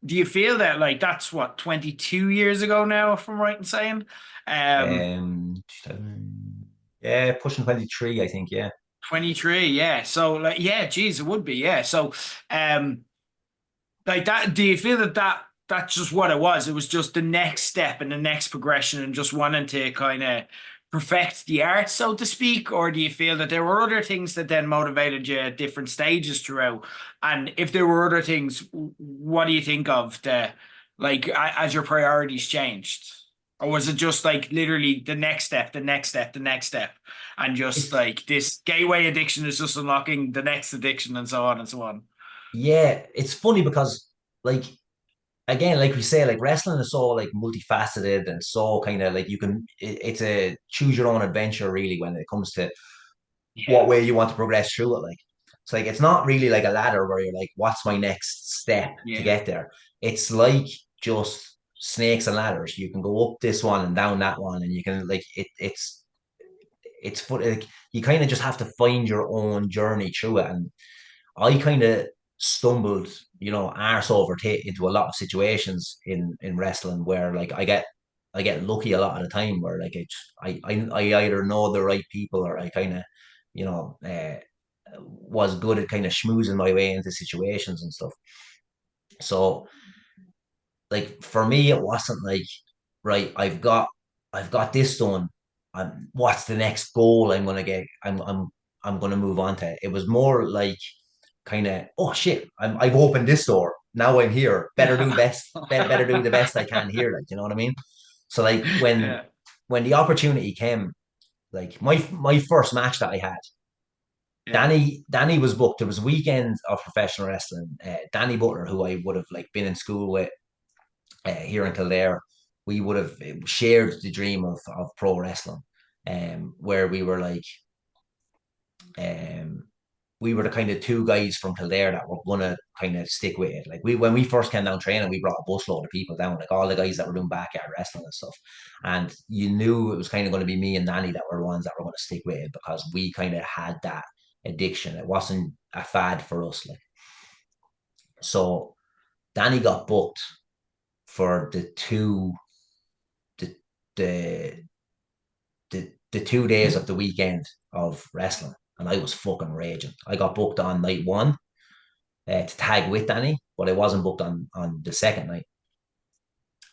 Do you feel that like that's what 22 years ago now, if I'm right in saying? um, yeah, pushing 23, I think. Yeah. 23, yeah. So like yeah, geez, it would be, yeah. So like that, do you feel that's just what it was? It was just the next step and the next progression and just wanting to kind of perfect the art, so to speak? Or do you feel that there were other things that then motivated you at different stages throughout? And if there were other things, what do you think of like as your priorities changed? Or was it just like literally the next step, the next step, the next step, and just It's like this gateway addiction is just unlocking the next addiction and so on and so on? yeah, it's funny because like again, like we say, like wrestling is so like multifaceted and so kind of like it's a choose your own adventure really when it comes to Yeah, what way you want to progress through it. Like it's like it's not really like a ladder where you're like, what's my next step to yeah. get there? It's like just snakes and ladders. You can go up this one and down that one, and you can like like you kind of just have to find your own journey through it. And I kind of stumbled, arse over into a lot of situations in wrestling where like I get lucky a lot of the time where like I either know the right people or I kind of you know was good at kind of schmoozing my way into situations and stuff. So like for me, it wasn't like right. I've got this done. What's the next goal I'm gonna get? I'm gonna move on to. It was more like kind of oh shit. I've opened this door. Now I'm here. Better do best. Better do the best I can here. Like you know what I mean. So like Yeah. when the opportunity came, like my first match that I had, Yeah. Danny was booked. It was a weekend of professional wrestling. Danny Butler, who I would have like been in school with here in Kildare, we would have shared the dream of pro wrestling, where um, we were the kind of two guys from Kildare that were gonna kind of stick with it. Like when we first came down training, we brought a busload of people down, like all the guys that were doing backyard wrestling and stuff. And you knew it was kind of going to be me and Danny that were the ones that were going to stick with it because we kind of had that addiction. It wasn't a fad for us. Like so, Danny got booked for the the the 2 days of the weekend of wrestling, and I was fucking raging. I got booked on night one to tag with Danny, but I wasn't booked on the second night,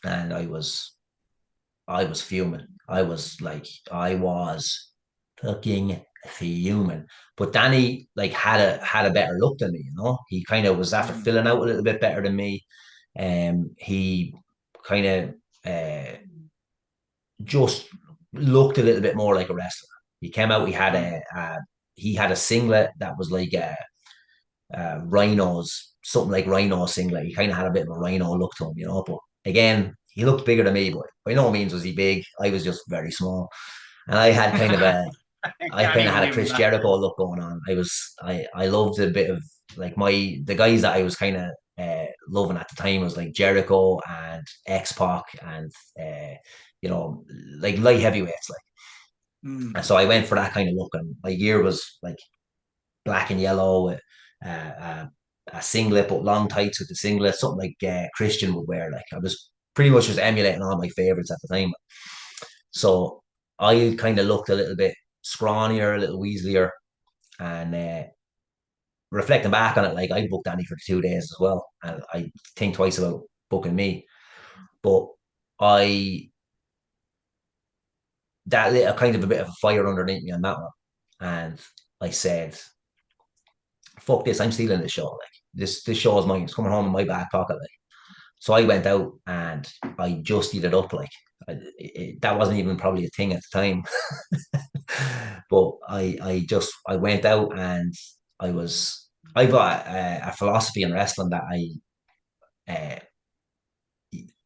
and I was fuming. I was fucking fuming. But Danny like had a better look than me. He kind of was after Mm. filling out a little bit better than me. He kind of just looked a little bit more like a wrestler. He came out. Mm. He had a singlet that was like Rhino's something like Rhino singlet. He kind of had a bit of a Rhino look to him. But again, he looked bigger than me, but by no means was he big. I was just very small, and I I can't kind of even had a Chris imagine. Jericho look going on. I loved a bit of like the guys that I was kind of loving at the time was like Jericho and X Pac and you know like light heavyweights like. And Mm. so I went for that kind of look, and my gear was like black and yellow with uh, uh, a singlet, but long tights with the singlet, something like Christian would wear. Like I was pretty much just emulating all my favorites at the time. So I kind of looked a little bit scrawnier, a little weaselier, and reflecting back on it, like I booked Danny for the 2 days as well, and I think twice about booking me. But I that lit a kind of a bit of a fire underneath me on that one, and I said, "Fuck this! I'm stealing this show. Like this show is mine. It's coming home in my back pocket. Like." So I went out and I just eat it up. Like that wasn't even probably a thing at the time, but I went out and I've got a philosophy in wrestling that uh,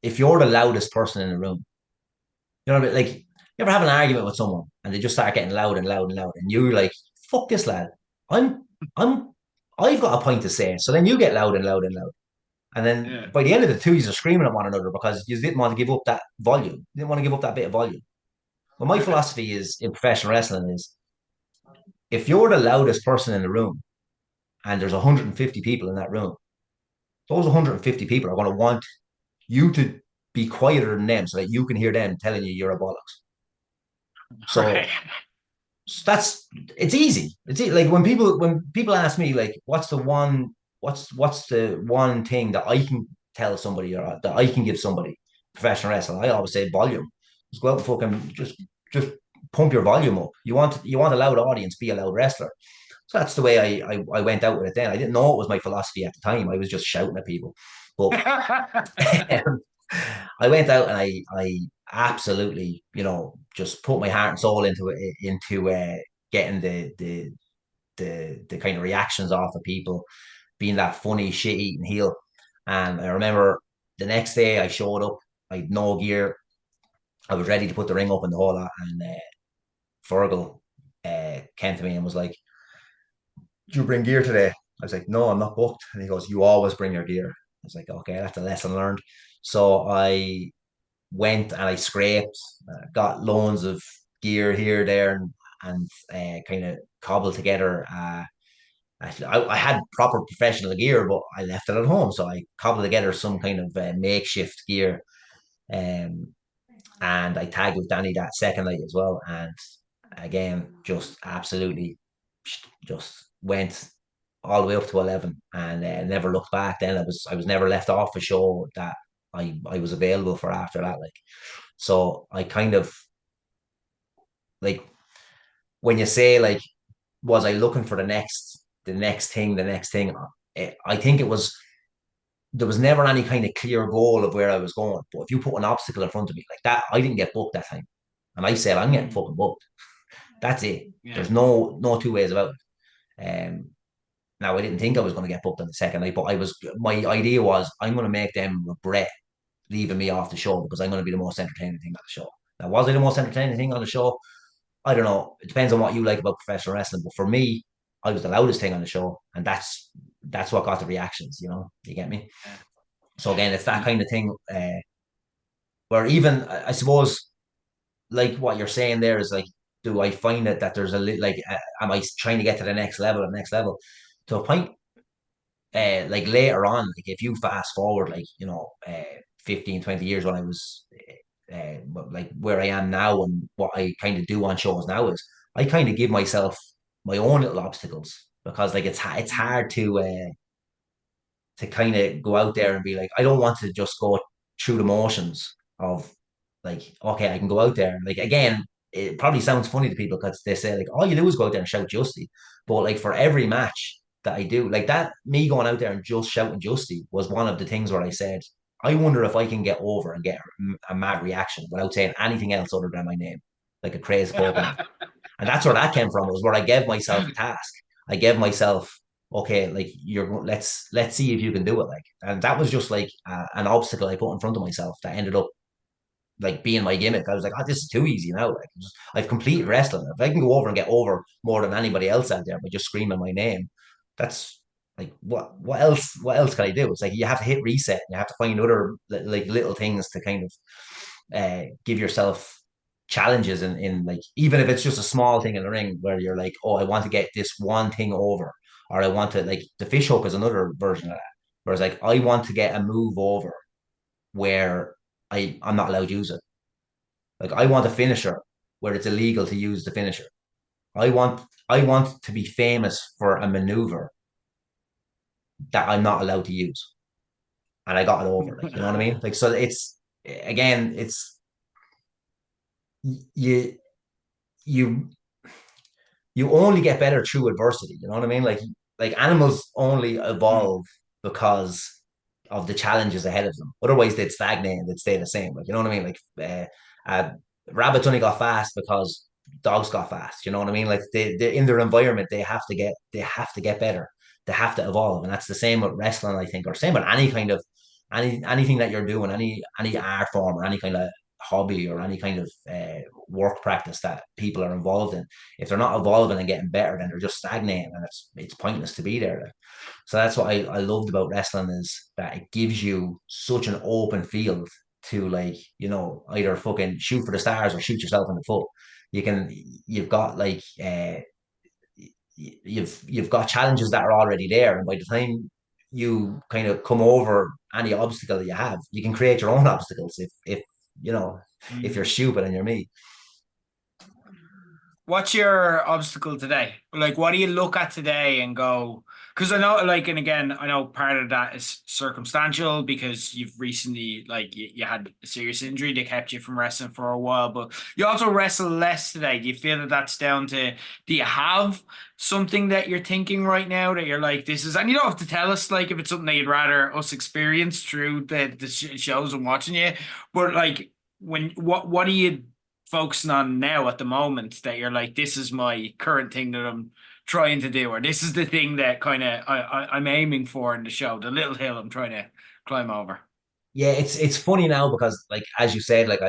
if you're the loudest person in the room, you know what I mean? Like you ever have an argument with someone and they just start getting loud and loud and loud, and you're like, "Fuck this lad, I'm I'm I've got a point to say." So then you get loud and loud and loud. And then Yeah. by the end of the two, you're screaming at one another because you didn't want to give up that volume. You didn't want to give up that bit of volume. Well, my philosophy is in professional wrestling is if you're the loudest person in the room and there's 150 people in that room, those 150 people are going to want you to be quieter than them so that you can hear them telling you you're a bollocks. Right. So that's it's easy. Like when people ask me like what's the one thing that I can tell somebody or that I can give somebody professional wrestling, I always say volume. Just go out and fucking just pump your volume up. You want a loud audience, be a loud wrestler. So that's the way I went out with it then. I didn't know it was my philosophy at the time. I was just shouting at people. But I went out and I absolutely, just put my heart and soul into getting the kind of reactions off of people, being that funny shit eating heel. And I remember the next day I showed up, I had no gear, I was ready to put the ring up and the whole lot, and Fergal came to me and was like, "Do you bring gear today?" I was like, "No, I'm not booked." And he goes, "You always bring your gear." I was like, "Okay, that's a lesson learned." So I went and I scraped, got loans of gear here, there, and kind of cobbled together. I had proper professional gear, but I left it at home, so I cobbled together some kind of makeshift gear. Um, and I tagged with Danny that second night as well. And again, just absolutely just went all the way up to 11 and never looked back. Then I was never left off a show that I was available for after that. Like, so I kind of like, when you say like, was I looking for the next thing? I think it was, there was never any kind of clear goal of where I was going. But if you put an obstacle in front of me like that, I didn't get booked that time. And I said, I'm getting Mm, fucking booked. That's it. yeah. There's no two ways about it. Now I didn't think I was going to get booked on the second night, but my idea was I'm going to make them regret leaving me off the show because I'm going to be the most entertaining thing on the show. Now, was I the most entertaining thing on the show? I don't know. It depends on what you like about professional wrestling. But for me, I was the loudest thing on the show, and that's what got the reactions. You get me? Yeah. So again, it's that And kind of thing where even I suppose, like what you're saying there is like, do I find it that there's like, am I trying to get to the next level, to a point? Like later on, like if you fast forward, like 15, 20 years, when I was like where I am now, and what I kind of do on shows now is I kind of give myself my own little obstacles, because like it's hard to kind of go out there and be like, I don't want to just go through the motions of like, okay, I can go out there. Like, again, it probably sounds funny to people because they say like, all you do is go out there and shout Justy. But like, for every match that I do, like that, me going out there and just shouting Justy was one of the things where I said, I wonder if I can get over and get a mad reaction without saying anything else other than my name, like a crazy Pokemon. And that's where that came from. It was where I gave myself a task. I gave myself, okay, like, let's see if you can do it. Like, and that was just like an obstacle I put in front of myself that ended up like being my gimmick. I was like, oh, this is too easy now. Like, I've completed wrestling. If I can go over and get over more than anybody else out there by just screaming my name, that's like, what else can I do? It's like you have to hit reset. You have to find other like little things to kind of give yourself challenges in like, even if it's just a small thing in the ring where you're like, oh, I want to get this one thing over, or I want to, like, the fish hook is another version of that. Whereas like, I want to get a move over where I'm not allowed to use it. Like, I want a finisher where it's illegal to use the finisher. I want to be famous for a maneuver that I'm not allowed to use. And I got it over. Like, you know what I mean? Like, so it's, again, it's, you you you only get better through adversity. You know what I mean? Like animals only Mm, evolve because of the challenges ahead of them. Otherwise, they'd stagnate and they'd stay the same. Like, you know what I mean? Like, rabbits only got fast because dogs got fast. You know what I mean? Like, they in their environment, they have to get better. They have to evolve, and that's the same with wrestling, I think, or same with any kind of anything that you're doing, any art form or any kind of hobby or any kind of work practice that people are involved in. If they're not evolving and getting better, then they're just stagnating, and it's pointless to be there. So that's what I loved about wrestling, is that it gives you such an open field to, like, either fucking shoot for the stars or shoot yourself in the foot. You've got like you've got challenges that are already there, and by the time you kind of come over any obstacle that you have, you can create your own obstacles if you know if you're mm. stupid and you're me. What's your obstacle today? Like, what do you look at today and go? Because I know, like, and again, I know part of that is circumstantial because you've recently, like, you had a serious injury that kept you from wrestling for a while, but you also wrestle less today. Do you feel that that's down to, do you have something that you're thinking right now that you're like, this is, and you don't have to tell us, like, if it's something that you'd rather us experience through the shows and watching you, but like, what do you focusing on now at the moment that you're like, this is my current thing that I'm trying to do, or this is the thing that kind of I'm aiming for in the show, the little hill I'm trying to climb over? Yeah, it's funny now because like as you said, like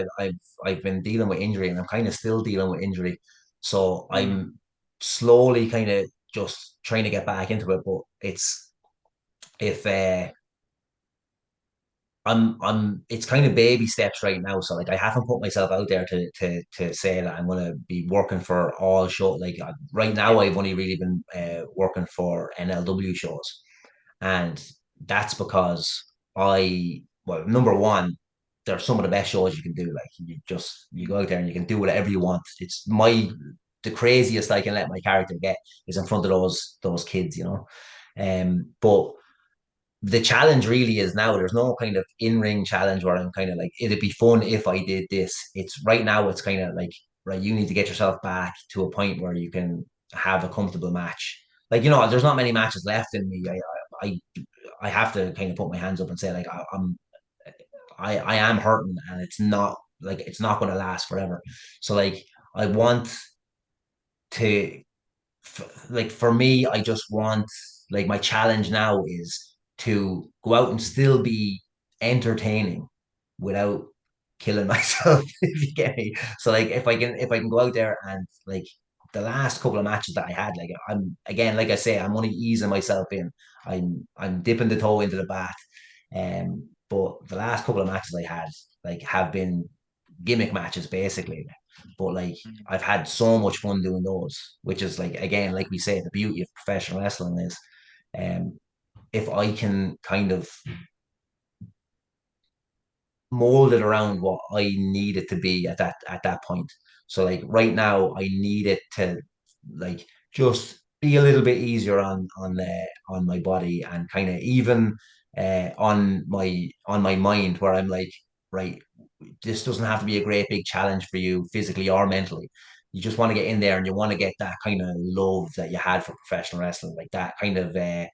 I've been dealing with injury and I'm kind of still dealing with injury. So Mm. I'm slowly kind of just trying to get back into it. But it's if it's kind of baby steps right now. So like I haven't put myself out there to say that I'm gonna be working for all show. Like right Yeah. now I've only really been working for NLW shows. And that's because well, number one, they're some of the best shows you can do. Like you go out there and you can do whatever you want. The craziest I can let my character get is in front of those kids, you know. But the challenge really is now there's no kind of in-ring challenge where I'm kind of like it'd be fun if I did this. It's right now it's kind of like right, you need to get yourself back to a point where you can have a comfortable match. Like, you know, there's not many matches left in me. I I have to kind of put my hands up and say like I am hurting and it's not going to last forever. So like I want to like for me, I just want like my challenge now is to go out and still be entertaining without killing myself, if you get me. So like if I can go out there and like the last couple of matches that I had, like I'm again, like I say, I'm only easing myself in. I'm dipping the toe into the bath. But the last couple of matches I had like have been gimmick matches basically. But like Mm. I've had so much fun doing those, which is like again, like we say, the beauty of professional wrestling is if I can kind of mold it around what I need it to be at that point. So like right now I need it to like just be a little bit easier on my body and kind of even on my mind where I'm like, right, this doesn't have to be a great big challenge for you physically or mentally. You just want to get in there and you want to get that kind of love that you had for professional wrestling, like that kind of the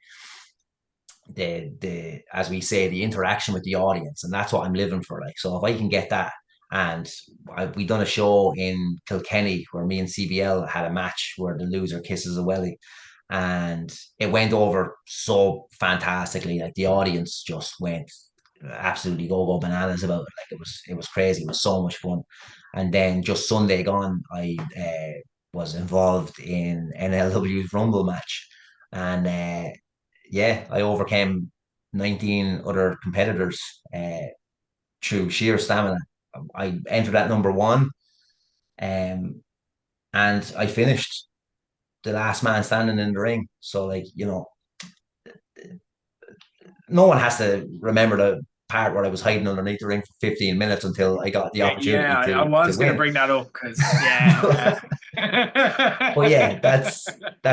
as we say the interaction with the audience, and that's what I'm living for. Like, so if I can get that, and we done a show in Kilkenny where me and CBL had a match where the loser kisses a welly, and it went over so fantastically. Like the audience just went absolutely go bananas about it. Like it was crazy. It was so much fun. And then just Sunday gone, I was involved in NLW's Rumble match, and yeah, I overcame 19 other competitors through sheer stamina. I entered at number one, um, and I finished the last man standing in the ring. So, like, you know, no one has to remember the part where I was hiding underneath the ring for 15 minutes until I got the Yeah, yeah, opportunity I to was gonna win. bring that up because yeah. But yeah, that's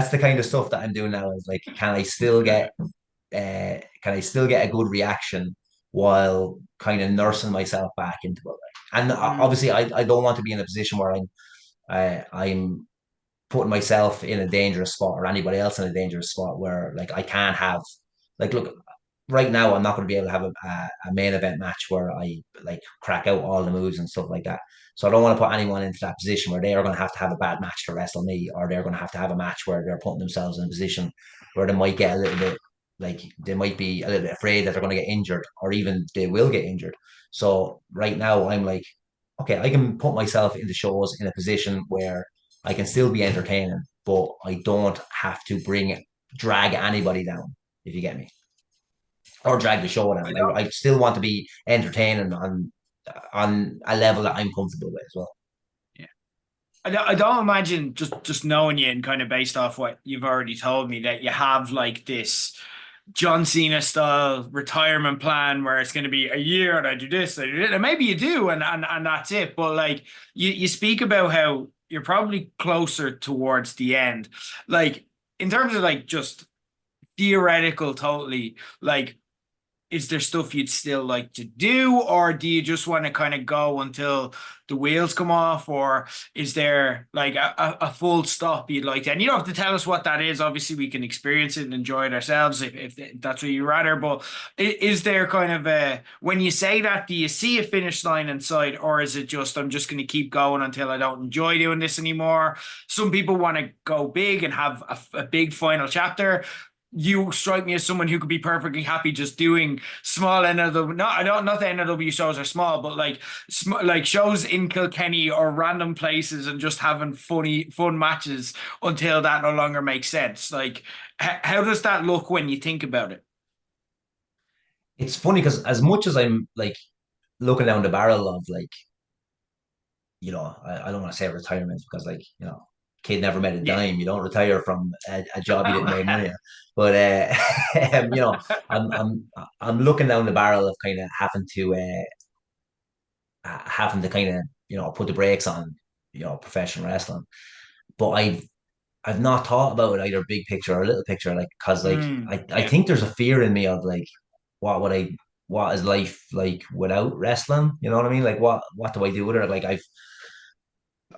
the kind of stuff that I'm doing now. Is like, can I still get a good reaction while kind of nursing myself back into it? Like, and Mm. obviously, I don't want to be in a position where I'm putting myself in a dangerous spot or anybody else in a dangerous spot where like I can't have like look right now I'm not going to be able to have a main event match where I like crack out all the moves and stuff like that. So I don't want to put anyone into that position where they are going to have a bad match to wrestle me, or they're going to have a match where they're putting themselves in a position where they might get a little bit like they might be a little bit afraid that they're going to get injured or even they will get injured. So right now I'm like, okay, I can put myself into shows in a position where I can still be entertaining, but I don't have to drag anybody down, if you get me, or drag the show down. I Like don't. I still want to be entertaining on a level that I'm comfortable with as well. Yeah. I don't imagine just knowing you and kind of based off what you've already told me that you have like this John Cena style retirement plan where it's going to be a year and I do this, I do it, and maybe you do, and that's it. But like you speak about how you're probably closer towards the end. Like in terms of like just theoretical, totally like is there stuff you'd still like to do, or do you just want to kind of go until the wheels come off, or is there like a full stop you'd like to? And you don't have to tell us what that is. Obviously, we can experience it and enjoy it ourselves if that's what you'd rather. But is there kind of a when you say that, do you see a finish line in sight, or is it just I'm just going to keep going until I don't enjoy doing this anymore? Some people want to go big and have a big final chapter. You strike me as someone who could be perfectly happy just doing small NLW. Not I don't not the NLW shows are small, but like like shows in Kilkenny or random places and just having fun matches until that no longer makes sense. Like how does that look when you think about it? It's funny because as much as I'm like looking down the barrel of like, I don't want to say retirement because like, kid never made a Yeah. dime. You don't retire from a job you didn't make money on. But I'm looking down the barrel of kind of having to kind of put the brakes on professional wrestling. But I've not thought about it either big picture or little picture, like because like I Yeah. think there's a fear in me of like what would I what is life like without wrestling? You know what I mean? Like what do I do with it? Like I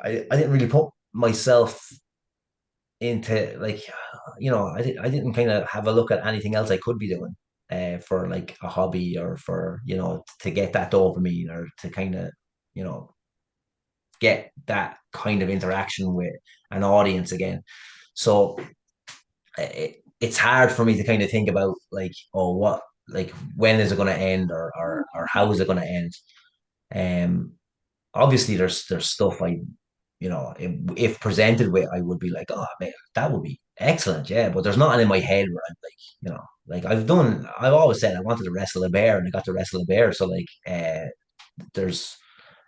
didn't really put myself into like I didn't kind of have a look at anything else I could be doing for like a hobby or for to get that dopamine or to kind of you know get that kind of interaction with an audience again. So it's hard for me to kind of think about like, oh, what, like, when is it going to end, or how is it going to end? Um, Obviously, there's stuff if presented with, I would be like, oh man, that would be excellent, yeah. But there's nothing in my head where I'm like, like I've always said I wanted to wrestle a bear, and I got to wrestle a bear. So like, there's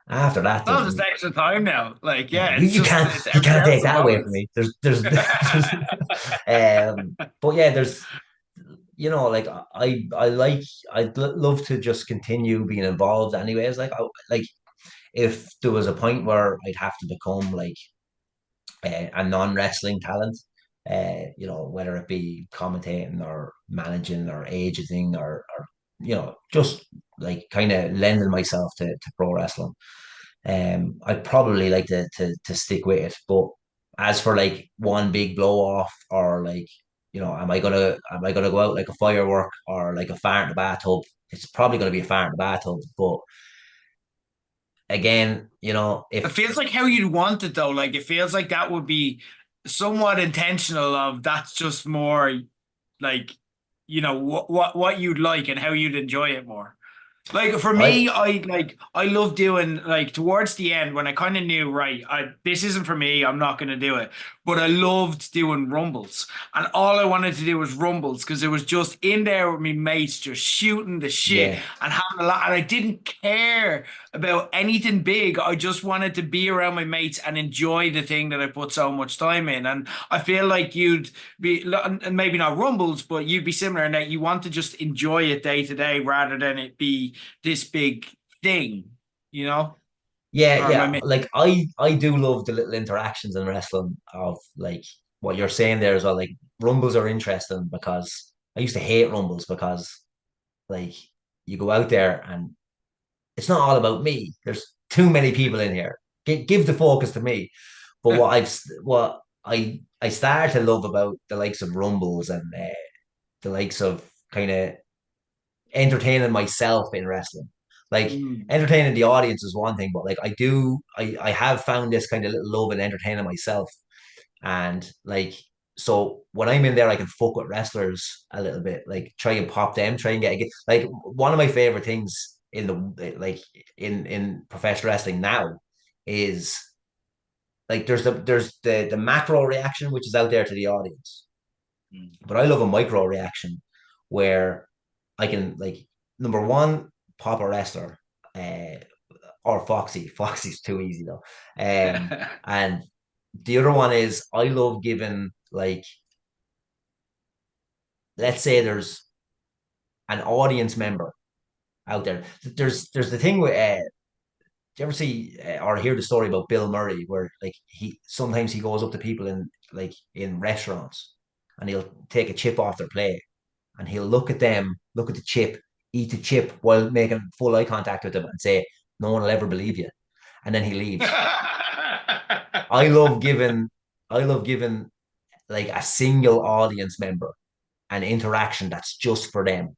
after that, No, just extra time now. Like, yeah, yeah, you, it's you just can't it's you every can't take house a that away from bonus. me. There's but yeah, there's like I like love to just continue being involved anyways. Like if there was a point where I'd have to become like a non-wrestling talent, whether it be commentating or managing or agenting or just like kind of lending myself to pro wrestling. I'd probably like to stick with it. But as for like one big blow off, or like, am I gonna go out like a firework or like a fart in the bathtub? It's probably gonna be a fart in the bathtub. But again, It if feels like how you'd want it though. Like it feels like that would be somewhat intentional of that's just more like what you'd like and how you'd enjoy it more. Like for I me, I love doing like towards the end when I kind of knew right, I this isn't for me, I'm not gonna do it. But I loved doing rumbles. And all I wanted to do was rumbles because it was just in there with me mates just shooting the shit yeah. and having a lot and I didn't care about anything big. I just wanted to be around my mates and enjoy the thing that I put so much time in. And I feel like you'd be and maybe not rumbles, but you'd be similar in that you want to just enjoy it day to day rather than it be this big thing, you know? Yeah, Or am I yeah. Like I do love the little interactions in wrestling of like what you're saying there as well. Like rumbles are interesting because I used to hate rumbles because like you go out there and it's not all about me. There's too many people in here. Give the focus to me. But what I started to love about the likes of rumbles and the likes of kind of entertaining myself in wrestling. Like Mm. entertaining the audience is one thing, but like I have found this kind of little love in entertaining myself. And like so when I'm in there, I can fuck with wrestlers a little bit, like try and pop them, try and get like one of my favorite things in the like in professional wrestling now is like there's the macro reaction which is out there to the audience. Mm. But I love a micro reaction where I can like number one, pop a wrestler, uh, or Foxy. Foxy's too easy though. And the other one is I love giving like, let's say there's an audience member out there. There's the thing with you ever see or hear the story about Bill Murray, where like he sometimes he goes up to people in like in restaurants, and he'll take a chip off their plate, and he'll look at them, look at the chip, eat the chip while making full eye contact with them, and say, "No one will ever believe you," and then he leaves. I love giving, I love giving like a single audience member an interaction that's just for them.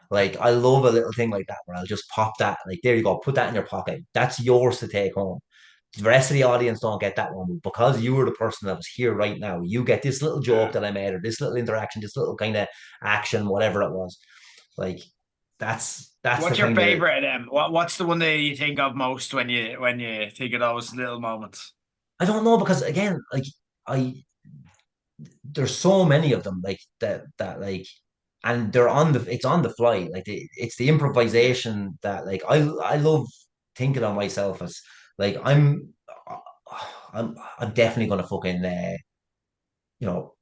Like I love a little thing like that where I'll just pop that, like there you go, put that in your pocket. That's yours to take home. The rest of the audience don't get that one. But because you were the person that was here right now, you get this little joke that I made, or this little interaction, this little kind of action, whatever it was. Like that's the What's your kind of, favorite of them? What's the one that you think of most when you think of those little moments? I don't know, because again, like I there's so many of them like that like, and they're on the it's on the fly, like it's the Yeah. improvisation that like I love thinking of myself as like I'm definitely gonna fucking you know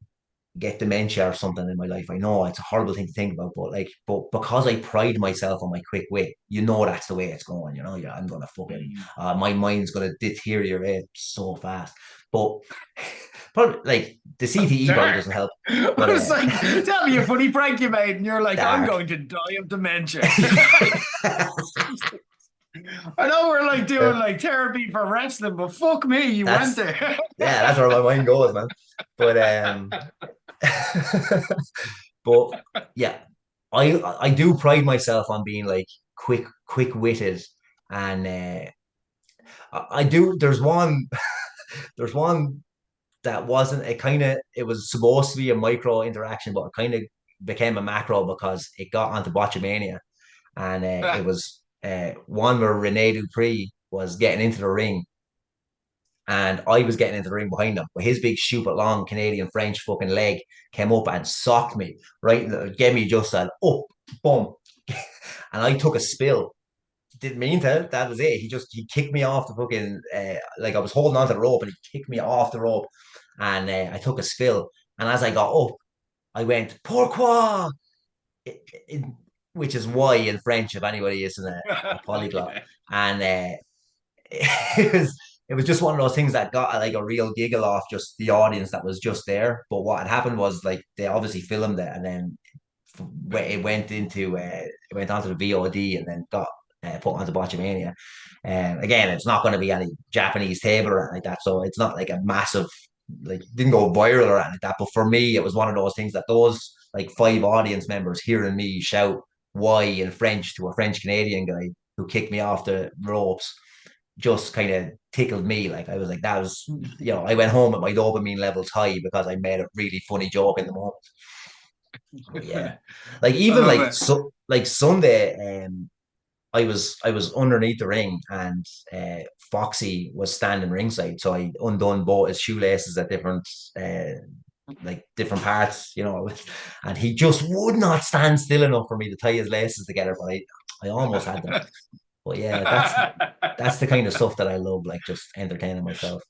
get dementia or something in my life. I know it's a horrible thing to think about, but like, but because I pride myself on my quick wit, that's the way it's going. Yeah, I'm gonna fucking Mm. my mind's gonna deteriorate so fast. But probably like the CTE probably Dark. doesn't help. I But was like, tell me a funny prank you made, and you're like, I'm dark. going to die of dementia. I know we're like doing like therapy for wrestling, but fuck me, you went That's there. yeah, that's where my mind goes, man. But but yeah, I do pride myself on being like quick witted, and I do. There's one that wasn't. It was supposed to be a micro interaction, but it kind of became a macro because it got onto Botchamania, and it was one where Rene Dupree was getting into the ring, and I was getting into the ring behind him. But his big, stupid, long Canadian French fucking leg came up and socked me right. Gave me just an up, boom, and I took a spill. Didn't mean to. That was it. He kicked me off the fucking like I was holding onto the rope, and he kicked me off the rope, and I took a spill. And as I got up, I went pourquoi, it, it, which is why in French, if anybody isn't a polyglot, Yeah. and it was just one of those things that got like a real giggle off just the audience that was just there. But what had happened was like they obviously filmed it, and then it went into it went onto the VOD, and then got put onto Botchamania. Again, it's not going to be any Japanese table or anything like that, so it's not like a massive, like didn't go viral or anything like that. But for me, it was one of those things that those like five audience members hearing me shout "why" in French to a French Canadian guy who kicked me off the ropes just kind of tickled me. Like I was like, that was, I went home with my dopamine levels high because I made a really funny joke in the moment. But yeah, like I even love like it. so like Sunday, I was underneath the ring, and Foxy was standing ringside, so I undone both his shoelaces at different parts, and he just would not stand still enough for me to tie his laces together. But I almost had them. But yeah, that's the kind of stuff that I love, like just entertaining myself.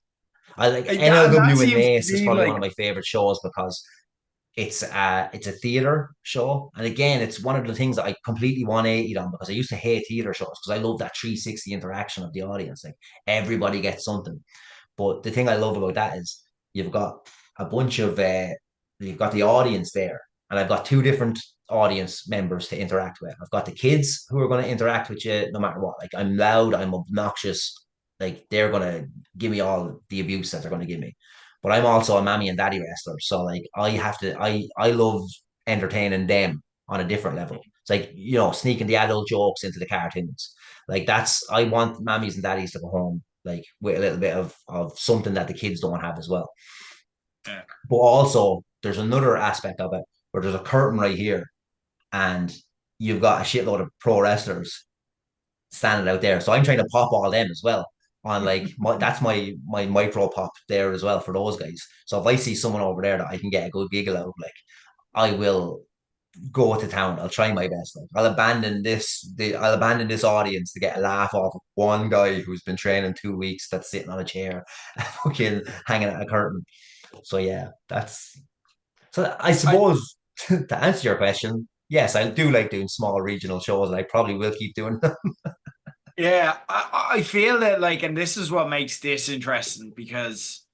I like And that NLW and seems to Nace is be probably one of like, my favorite shows because it's a theater show, and again, it's one of the things that I completely 180 on, because I used to hate theater shows because I love that 360 interaction of the audience. Like everybody gets something. But the thing I love about that is you've got a bunch of you've got the audience there, and I've got two different audience members to interact with. I've got the kids who are going to interact with you no matter what. Like I'm loud, I'm obnoxious, like they're going to give me all the abuse that they're going to give me. But I'm also a mammy and daddy wrestler, so like I love entertaining them on a different level. It's like sneaking the adult jokes into the cartoons. Like I want mammies and daddies to go home like with a little bit of something that the kids don't have as well. yeah. But also there's another aspect of it where there's a curtain right here, and you've got a shitload of pro wrestlers standing out there. So I'm trying to pop all them as well. On like that's my micro pop there as well for those guys. So if I see someone over there that I can get a good giggle out, like I will go to town. I'll try my best. Like I'll abandon this audience to get a laugh off of one guy who's been training 2 weeks that's sitting on a chair, fucking hanging at a curtain. So yeah, so I I suppose to answer your question, yes, I do like doing small regional shows, and I probably will keep doing them. Yeah, I feel that like, and this is what makes this interesting because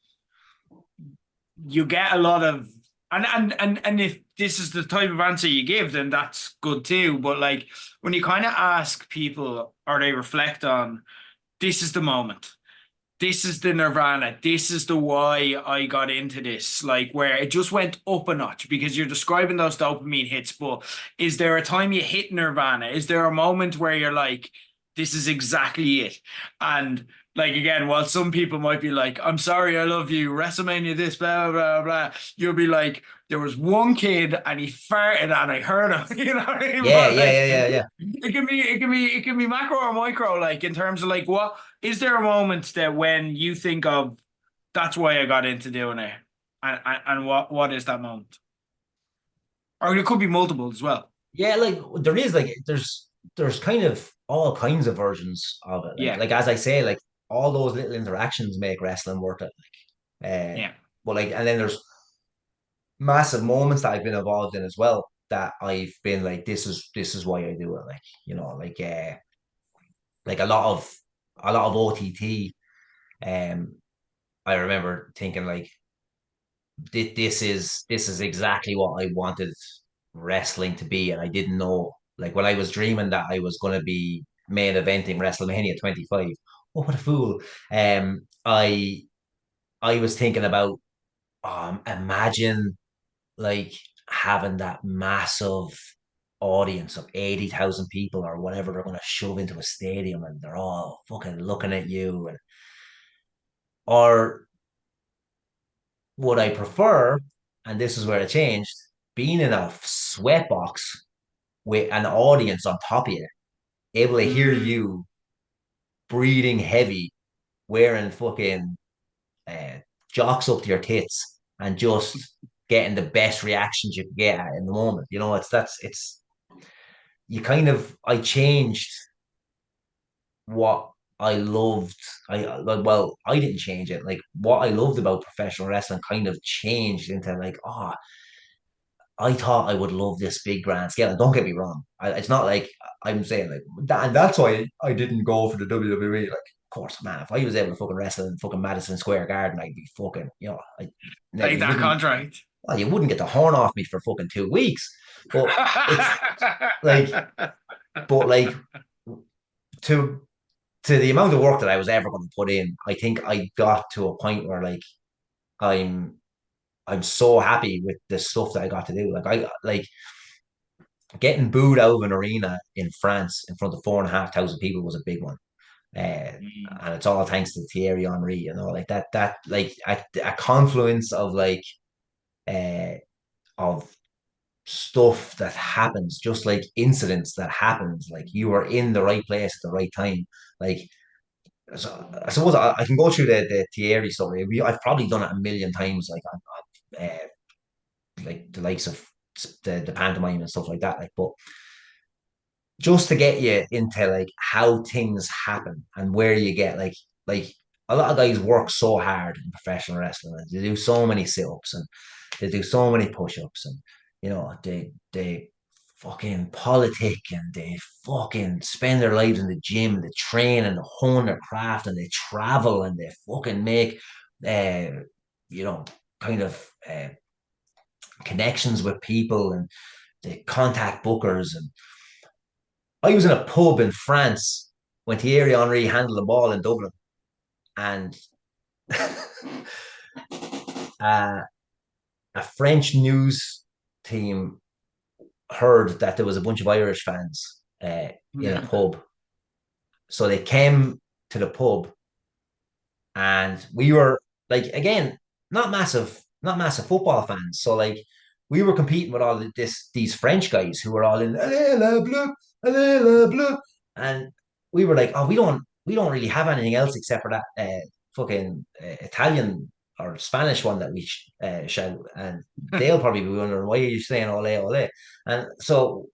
you get a lot of, and if this is the type of answer you give, then that's good too. But like when you kind of ask people or they reflect on, this is the moment, this is the nirvana, this is the why I got into this, like where it just went up a notch because you're describing those dopamine hits. But is there a time you hit nirvana? Is there a moment where you're like, this is exactly it? And like again, while some people might be like, I'm sorry, I love you, WrestleMania this, blah, blah, blah, you'll be like, there was one kid and he farted and I heard him. You know what I mean? Yeah, But yeah, like yeah, yeah, yeah. it can be macro or micro, like in terms of like what is there a moment that when you think of that's why I got into doing it? And what is that moment? Or it could be multiple as well. Yeah, like there is like there's kind of all kinds of versions of it. Like Yeah. like as I say, like all those little interactions make wrestling worth it. Yeah. But like and then there's massive moments that I've been involved in as well that I've been like, this is why I do it. Like, like a lot of OTT. Um, I remember thinking like this is exactly what I wanted wrestling to be, and I didn't know like when I was dreaming that I was going to be main eventing WrestleMania 25. Oh, what a fool! I was thinking about imagine like having that massive audience of 80,000 people or whatever they're going to shove into a stadium and they're all fucking looking at you. Or would I prefer, and this is where it changed, being in a sweatbox with an audience on top of you, able to hear Mm. you breathing heavy, wearing fucking uh, jocks up to your tits, and just getting the best reactions you can get at in the moment. It's you kind of I changed what I loved. I didn't change it. Like what I loved about professional wrestling kind of changed into like, I thought I would love this big grand scale. And don't get me wrong, it's not like I'm saying like that, and that's why I didn't go for the WWE. Like, of course, man, if I was able to fucking wrestle in fucking Madison Square Garden, I'd be fucking, now Take that contract. you wouldn't get the horn off me for fucking 2 weeks. But it's like, but like to the amount of work that I was ever going to put in, I think I got to a point where like I'm I'm so happy with the stuff that I got to do. Like I like getting booed out of an arena in France in front of 4,500 people was a big one. Mm. And it's all thanks to Thierry Henry, like that like a confluence of like uh of stuff that happens, just like incidents that happens, like you were in the right place at the right time. Like so, I suppose I can go through the Thierry story. I've probably done it a million times, like the likes of the pantomime and stuff like that. Like, but just to get you into like how things happen and where you get like a lot of guys work so hard in professional wrestling and they do so many sit-ups and they do so many push-ups and they fucking politic and they fucking spend their lives in the gym, they train and hone their craft and they travel and they fucking make uh you know kind of connections with people and they contact bookers. And I was in a pub in France when Thierry Henry handled the ball in Dublin, and uh, a French news team heard that there was a bunch of Irish fans in a pub, so they came to the pub, and we were like, again, not massive football fans, so like we were competing with all of these French guys who were all in allez la bleu, allez la bleu, and we were like, oh, we don't really have anything else except for that fucking Italian or Spanish one that we shout, and they'll probably be wondering why are you saying ole ole, and so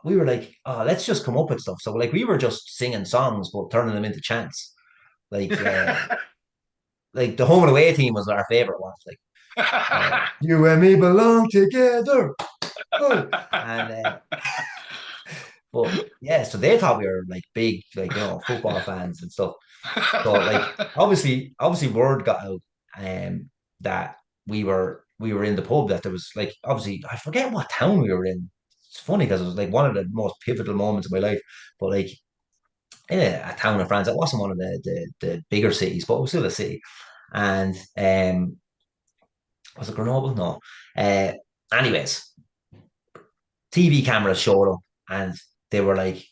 we were like, oh, let's just come up with stuff. So like we were just singing songs but turning them into chants, like like the home and away team was our favorite one. Like you and me belong together. Oh. And But yeah, so they thought we were like big, like football fans and stuff. So like obviously word got out that we were in the pub, that there was like, obviously I forget what town we were in. It's funny because it was like one of the most pivotal moments of my life. But like in a town in France, it wasn't one of the bigger cities, but it was still a city. And was it Grenoble? No. Uh Anyways, TV cameras showed up and they were like,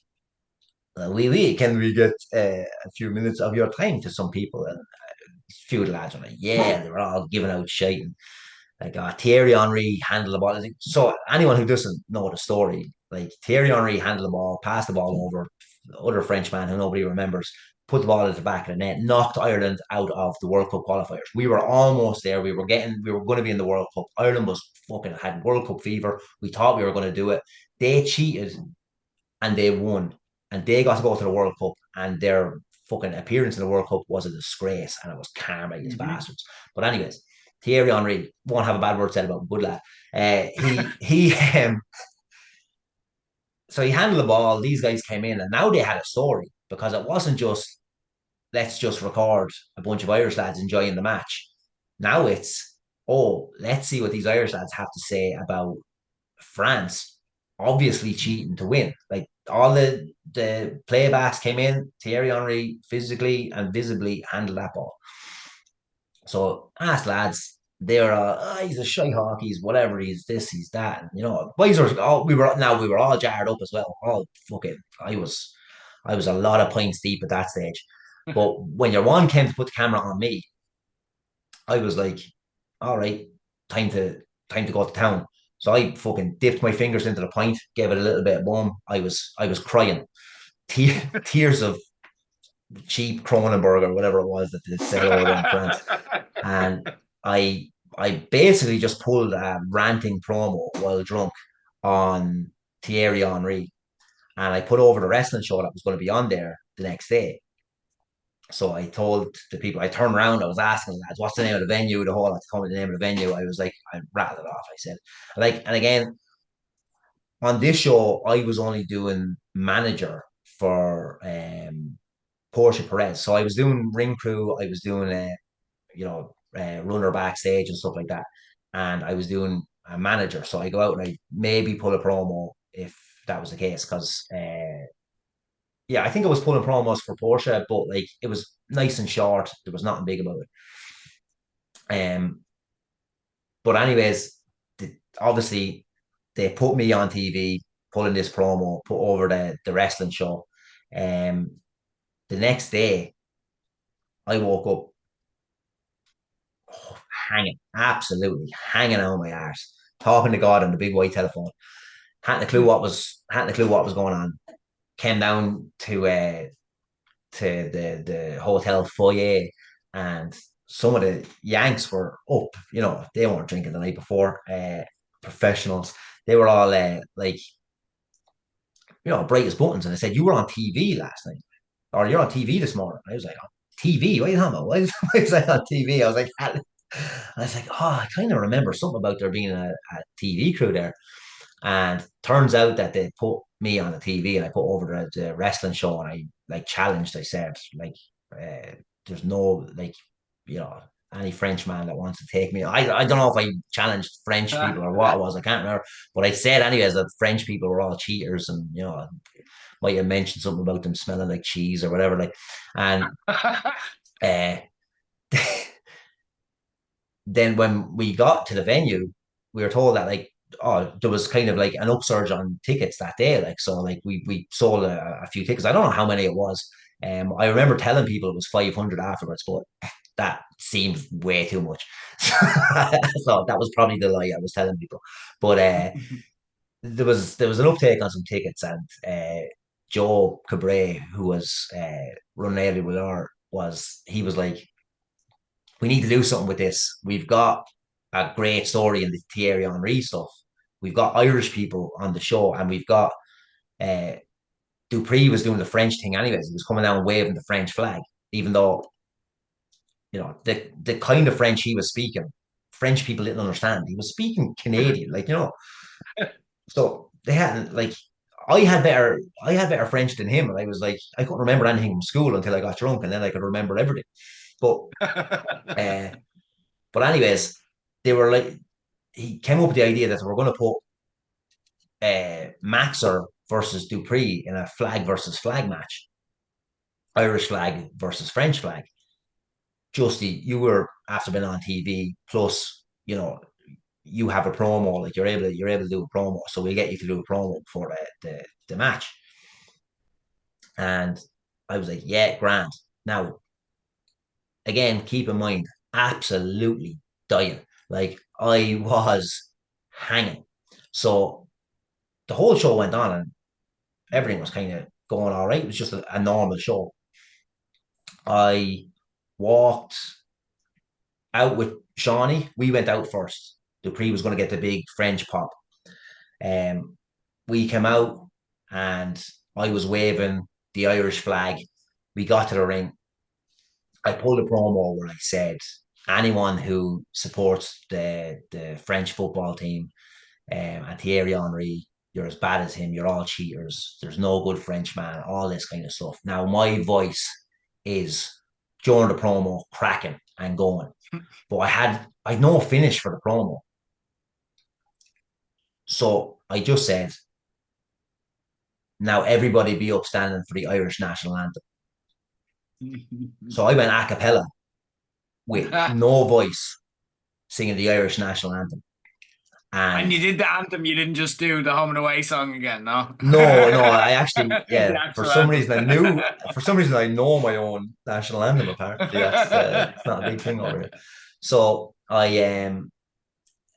we can we get a few minutes of your time to some people? And a few of the lads were like, yeah, they were all giving out shit. And like, Thierry Henry handled the ball. So anyone who doesn't know the story, like Thierry Henry handled the ball, passed the ball over the other Frenchman who nobody remembers, put the ball at the back of the net, knocked Ireland out of the World Cup qualifiers. We were almost there. We were going to be in the World Cup. Ireland was fucking had World Cup fever. We thought we were going to do it. They cheated and they won, and they got to go to the World Cup, and their fucking appearance in the World Cup was a disgrace, and it was karma, these Mhm. bastards. But anyways, Thierry Henry won't have a bad word said about him, good lad. He so he handled the ball. These guys came in, and now they had a story, because it wasn't just let's just record a bunch of Irish lads enjoying the match. Now it's, oh, let's see what these Irish lads have to say about France obviously cheating to win. Like all the playbacks came in, Thierry Henry physically and visibly handled that ball. So ask lads, they're he's a shy hawk, he's whatever, he's this, he's that. And, boys are all we were all jarred up as well. All fucking I was a lot of pints deep at that stage. But when your one came to put the camera on me, I was like, all right, time to time to go to town. So I fucking dipped my fingers into the pint, gave it a little bit of boom. I was crying, tears of cheap Kronenberg or whatever it was that they sell over there in France. And I basically just pulled a ranting promo while drunk on Thierry Henry, and I put over the wrestling show that was going to be on there the next day. So I told the people, I turned around, I was asking the lads, what's the name of the venue? The whole had to come with the name of the venue. I was like, I rattled it off. I said, like, and again, on this show, I was only doing manager for Porsche Perez. So I was doing ring crew, I was doing runner backstage and stuff like that. And I was doing a manager. So I go out and I maybe pull a promo if that was the case. Because yeah, I think I was pulling promos for Porsche, but like it was nice and short. There was nothing big about it. Um, but anyways, obviously they put me on TV, pulling this promo, put over the wrestling show. Um, the next day, I woke up hanging, absolutely hanging on my arse, talking to God on the big white telephone. Hadn't a clue what was going on. Came down to the hotel foyer, and some of the Yanks were up. They weren't drinking the night before. Professionals. They were all like, bright as buttons. And they said, you were on TV last night, or you're on TV this morning. I was like, oh, TV? What are you talking about? Why is I on TV? I was like, oh, I kind of remember something about there being a TV crew there. And turns out that they put me on the TV, and I put over the wrestling show, and I like challenged. I said, like, there's no, like, you know, any French man that wants to take me. I don't know if I challenged French people or what it was. I can't remember. But I said anyways that French people were all cheaters, and might have mentioned something about them smelling like cheese or whatever. Like, and uh, then when we got to the venue, we were told that like, oh, there was kind of like an upsurge on tickets that day. Like, so like we sold a few tickets. I don't know how many it was. I remember telling people it was 500 afterwards, but that seemed way too much. So that was probably the lie I was telling people. But there was an uptake on some tickets, and Joe Cabre, who was running early with our, he was like, we need to do something with this. We've got a great story in the Thierry Henry stuff. We've got Irish people on the show, and we've got uh, Dupree was doing the French thing anyways. He was coming down waving the French flag, even though the kind of French he was speaking, French people didn't understand. He was speaking Canadian, like. So they hadn't like. I had better French than him, and I was like, I couldn't remember anything from school until I got drunk, and then I could remember everything. But uh, but anyways, they were like, he came up with the idea that we're going to put Maxer versus Dupree in a flag versus flag match, Irish flag versus French flag. Justy, you were after been on TV, plus you have a promo, like you're able to do a promo, so we get you to do a promo before the match. And I was like, yeah, grand. Now, again, keep in mind, absolutely dying. Like I was hanging. So the whole show went on and everything was kind of going all right. It was just a normal show. I walked out with Shawnee. We went out first. Dupree was going to get the big French pop. Um, we came out and I was waving the Irish flag. We got to the ring. I pulled a promo where I said, anyone who supports the French football team and Thierry Henry, you're as bad as him. You're all cheaters. There's no good Frenchman. All this kind of stuff. Now my voice is during the promo cracking and going, but I no finish for the promo, so I just said, now everybody be upstanding for the Irish national anthem. So I went a cappella with no voice singing the Irish national anthem. And And you did the anthem, you didn't just do the home and away song again, no? no, I actually, The yeah, actual anthem. for some reason, I know my own national anthem. Apparently, that's it's not a big thing over here. So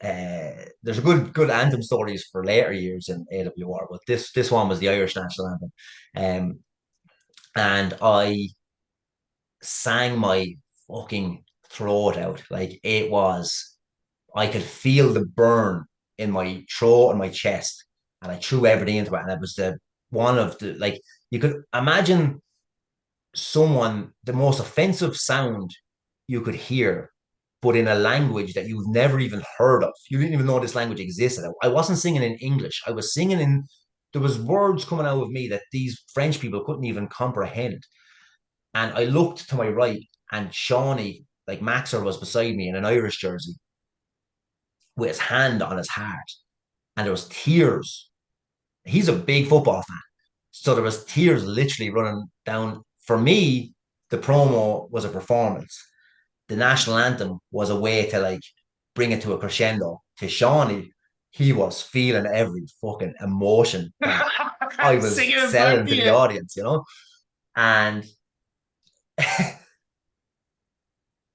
there's a good anthem stories for later years in AWR, but this one was the Irish national anthem, and I sang my fucking throat out. Like it was, I could feel the burn in my throat and my chest, and I threw everything into it. And it was the one of the like you could imagine someone the most offensive sound you could hear, but in a language that you've never even heard of. You didn't even know this language existed. I wasn't singing in English. I was singing in there was words coming out of me that these French people couldn't even comprehend. And I looked to my right, and Shawnee, like Maxer, was beside me in an Irish jersey with his hand on his heart, and there was tears. He's a big football fan, so there was tears literally running down. For me, the promo was a performance. The national anthem was a way to like bring it to a crescendo. To Shawnee, he was feeling every fucking emotion that I was Singing it back selling to to the you. audience. And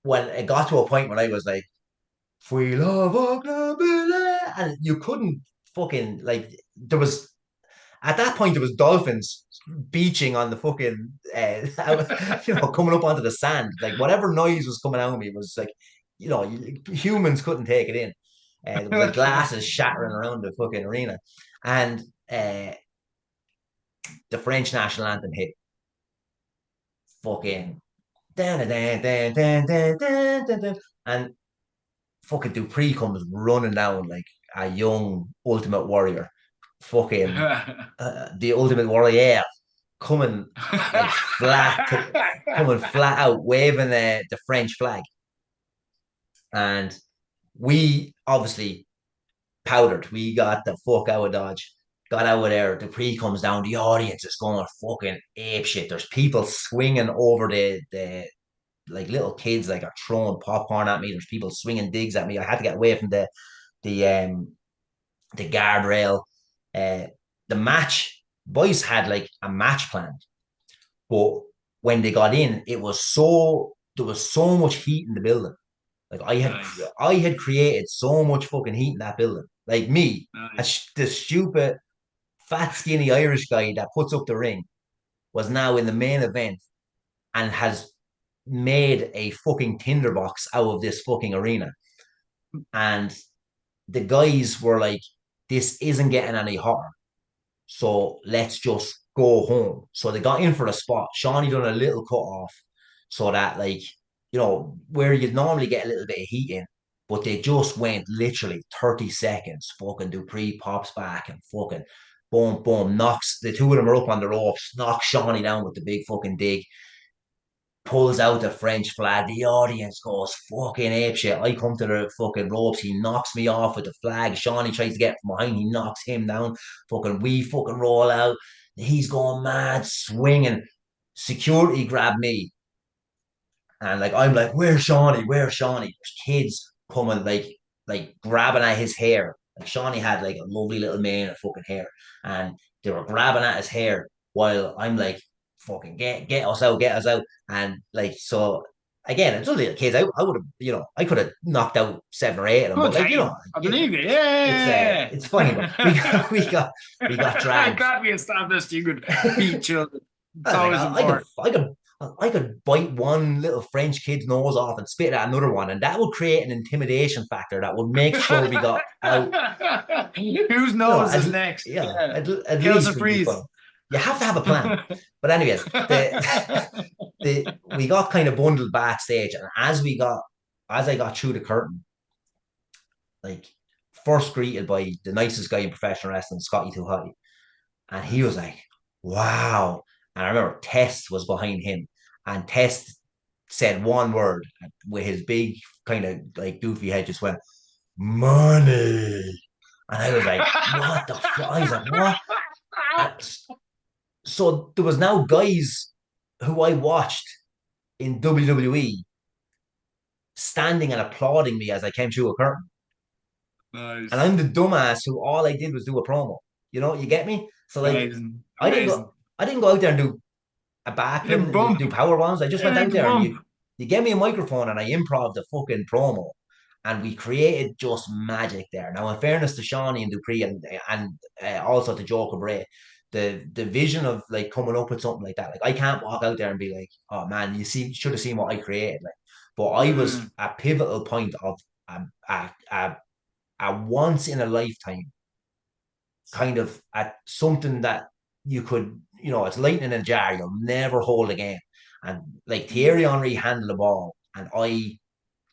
when it got to a point when I was like, "We love Oklahoma," and you couldn't fucking like there was at that point there was dolphins beaching on the fucking coming up onto the sand. Like whatever noise was coming out of me was like humans couldn't take it in. There was like glasses shattering around the fucking arena, and uh, the French national anthem hit. Fucking and fucking Dupree comes running down like a young Ultimate Warrior, fucking the Ultimate Warrior coming like coming flat out, waving the French flag, and we obviously powdered. We got the fuck out of Dodge. Got out of there. Dupree comes down. The audience is going fucking ape shit. There's people swinging over the like little kids like are throwing popcorn at me. There's people swinging digs at me. I had to get away from the the guardrail. Uh, the match boys had like a match planned, but when they got in, it was there was so much heat in the building. Like Nice. I had created so much fucking heat in that building. Like me, Nice. the stupid fat skinny Irish guy that puts up the ring was now in the main event and has made a fucking tinderbox out of this fucking arena. And the guys were like, this isn't getting any hotter. So let's just go home. So they got in for a spot. Shawnee done a little cut off so that where you'd normally get a little bit of heat in, but they just went literally 30 seconds. Fucking Dupree pops back and fucking boom, boom, knocks the two of them are up on the ropes, knocks Shawnee down with the big fucking dig, pulls out the French flag. The audience goes fucking apeshit. I come to the fucking ropes. He knocks me off with the flag. Shawnee tries to get from behind. He knocks him down. We fucking roll out. He's going mad, swinging. Security grab me. And like I'm like, where's Shawnee? Where's Shawnee? There's kids coming like grabbing at his hair. Like Shawnee had like a lovely little mane of fucking hair. And they were grabbing at his hair while I'm like, fucking get us out, get us out. And like so again, it's only the kids. I would have, I could have knocked out 7 or 8 of them, Good but like, thing. I believe you. Yeah. it's funny, but we got I'm dragged. glad we established you could beat children. It's I was like, always important. I could bite one little French kid's nose off and spit at another one, and that would create an intimidation factor that would make sure we got out. Whose nose is next? Yeah, Yeah. at Kill least would be surprise. fun. You have to have a plan. But anyways, we got kind of bundled backstage, and as I got through the curtain, like first greeted by the nicest guy in professional wrestling, Scotty Too Hotty. And he was like, wow. And I remember Test was behind him. And Test said one word with his big kind of like goofy head, just went, money. And I was like, what the fuck? I was like, what? And so there was now guys who I watched in WWE standing and applauding me as I came through a curtain. And I'm Nice. the dumbass who all I did was do a promo. You get me? So like Amazing. I didn't Amazing. go I didn't go out there and do a Hit a backman and bump. do power bombs. I just went out Hit a there and you bump. you gave me a microphone and I improv the fucking promo. And we created just magic there. Now, in fairness to Shawnee and Dupree and also to Joe Cabret, the vision of like coming up with something like that, like I can't walk out there and be like, oh man, you should have seen what I created. Like, but I was Mm. a pivotal point of a once in a lifetime kind of at something that you could, it's lightning in a jar. You'll never hold again. And like Mm. Thierry Henry handled the ball, and I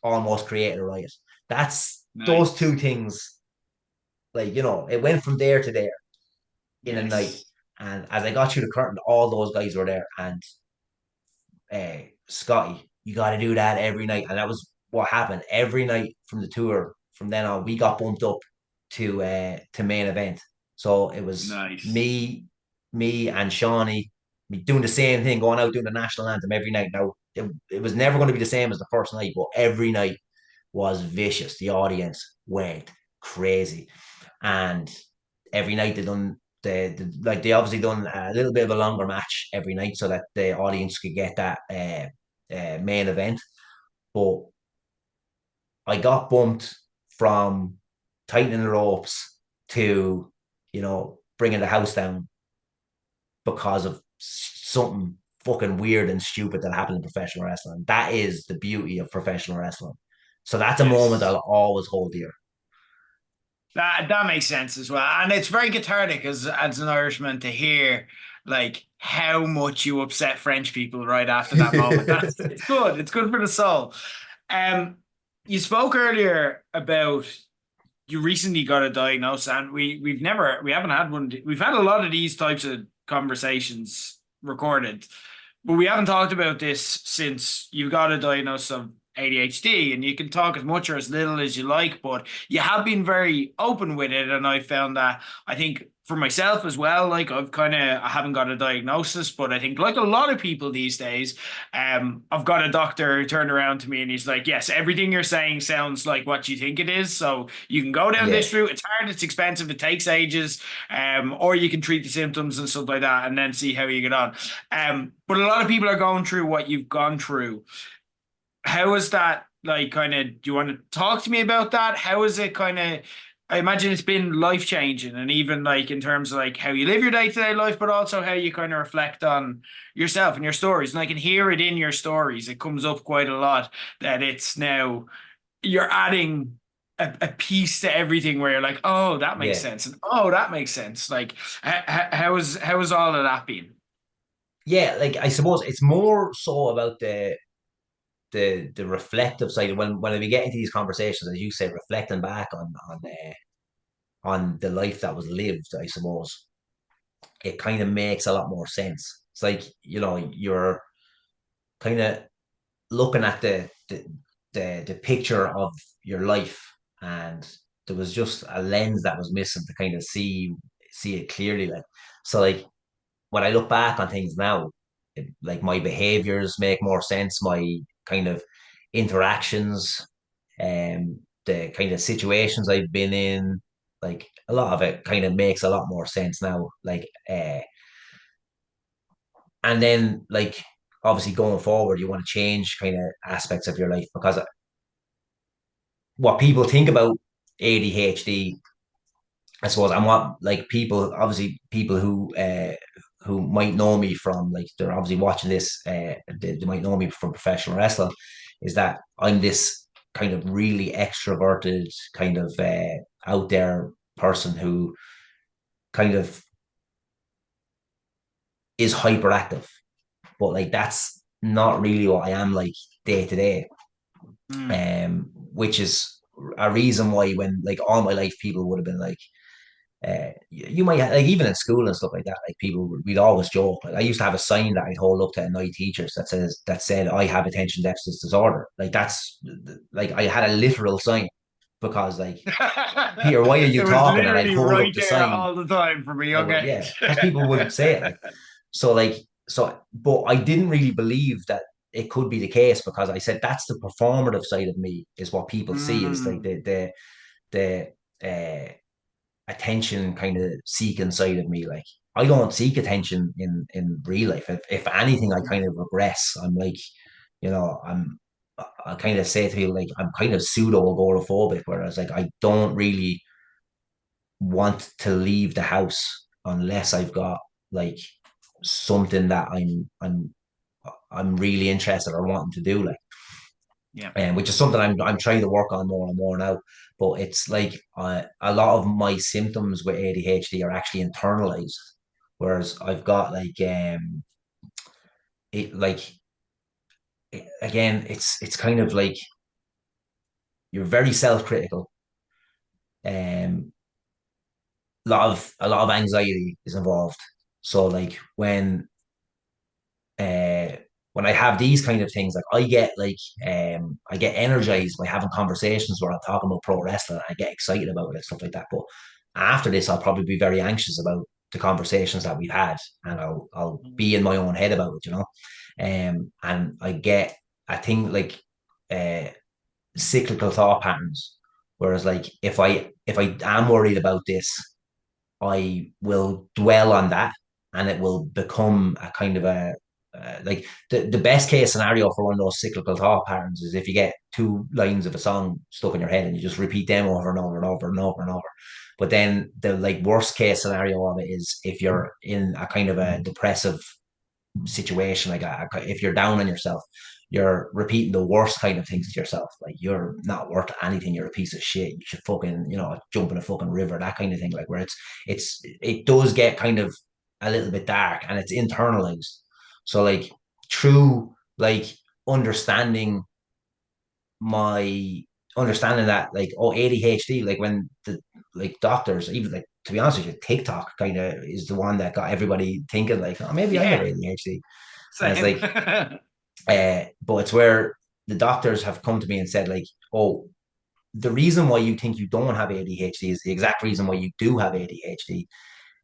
almost created a riot. That's those two Nice. things. Like it went from there to there in a night. Yes. And as I got through the curtain, all those guys were there. And Scotty, you got to do that every night. And that was what happened every night from the tour. From then on, we got bumped up to main event. So it was Nice. me and Shawnee, me doing the same thing, going out doing the national anthem every night. Now it was never going to be the same as the first night, but every night was vicious. The audience went crazy, and every night they done they obviously done a little bit of a longer match every night so that the audience could get that main event. But I got bumped from tightening the ropes to bringing the house down because of something fucking weird and stupid that happened in professional wrestling. That is the beauty of professional wrestling. So that's a moment Yes. I'll always hold dear. That makes sense as well. And it's very cathartic as an Irishman to hear like how much you upset French people right after that moment. That's it's good. It's good for the soul. Um, you spoke earlier about you recently got a diagnosis, and we haven't had one. We've had a lot of these types of conversations recorded, but we haven't talked about this since you got a diagnosis of ADHD, and you can talk as much or as little as you like, but you have been very open with it, and I found that I think for myself as well, like I haven't got a diagnosis, but I think like a lot of people these days, I've got a doctor who turned around to me and he's like, yes, everything you're saying sounds like what you think it is. So you can go down Yeah, this route. It's hard, it's expensive, it takes ages, or you can treat the symptoms and stuff like that and then see how you get on. But a lot of people are going through what you've gone through. How is that like kind of, do you want to talk to me about that? How is it kind of, I imagine it's been life changing and even like in terms of like how you live your day-to-day life, but also how you kind of reflect on yourself and your stories. And I can hear it in your stories. It comes up quite a lot that it's now you're adding a piece to everything where you're like, oh, that makes yeah, sense. And oh, that makes sense. Like how is all of that been? yeah. Like I suppose it's more so about the reflective side. When we get into these conversations, as you say, reflecting back on the life that was lived, I suppose. it kind of makes a lot more sense. It's like, you're kind of looking at the picture of your life, and there was just a lens that was missing to kind of see it clearly. Like, so like when I look back on things now, like my behaviors make more sense, my kind of interactions, the kind of situations I've been in, like a lot of it kind of makes a lot more sense now. Like, and then like obviously going forward, you want to change kind of aspects of your life, because what people think about ADHD, I suppose, and what like people, obviously people who might know me from, like, they're obviously watching this, they might know me from professional wrestling, is that I'm this kind of really extroverted, kind of out there person who kind of is hyperactive, but like that's not really what I am like day to day. Mm. Which is a reason why, when like all my life people would have been like, you might like, even in school and stuff like that, like people, we'd always joke. Like, I used to have a sign that I'd hold up to night teachers that said I have attention deficit disorder. Like that's like I had a literal sign, because like, Peter, why are you It was talking? And I'd literally hold up right the there sign. all the time from a I young would, yeah, age. because people would say it like, so like, but I didn't really believe that it could be the case, because I said that's the performative side of me, is what people see, is like Mm. the attention kind of seeking side of me. Like, I don't seek attention in real life. If anything, I kind of regress. I'm like, I kind of say to people like, I'm kind of pseudo agoraphobic, whereas like I don't really want to leave the house unless I've got like something that I'm really interested or wanting to do, like, Yeah. and which is something I'm trying to work on more and more now. But it's like, a lot of my symptoms with ADHD are actually internalized, whereas I've got like, it like, again, it's kind of like you're very self critical. Um, a lot of anxiety is involved. So like uh when I have these kind of things, like I get energized by having conversations where I'm talking about pro wrestling. I get excited about it, stuff like that. But after this, I'll probably be very anxious about the conversations that we've had, and I'll be in my own head about it, and I think like uh cyclical thought patterns. Whereas like if I am worried about this, I will dwell on that, and it will become a kind of a like the best case scenario for one of those cyclical thought patterns is if you get two lines of a song stuck in your head and you just repeat them over and over and over and over and over. But then the like worst case scenario of it is if you're in a kind of a depressive situation, like if you're down on yourself, you're repeating the worst kind of things to yourself, like you're not worth anything, you're a piece of shit, you should fucking, jump in a fucking river, that kind of thing, like, where it does get kind of a little bit dark, and it's internalized. So like, through like understanding my understanding that, like, oh, ADHD, like when the like doctors, even like, to be honest with you, TikTok kind of is the one that got everybody thinking like, oh, maybe I have Yeah. ADHD. And it's Same. like, but it's where the doctors have come to me and said like, oh, the reason why you think you don't have ADHD is the exact reason why you do have ADHD.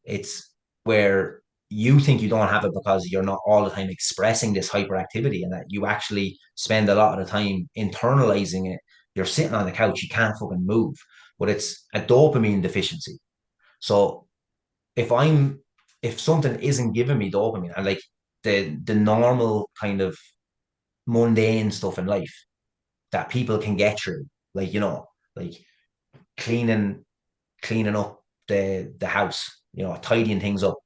It's where you think you don't have it because you're not all the time expressing this hyperactivity, and that you actually spend a lot of the time internalizing it. You're sitting on the couch, you can't fucking move, but it's a dopamine deficiency. So if I'm if something isn't giving me dopamine, and like the normal kind of mundane stuff in life that people can get through, like, like cleaning cleaning up the house, tidying things up,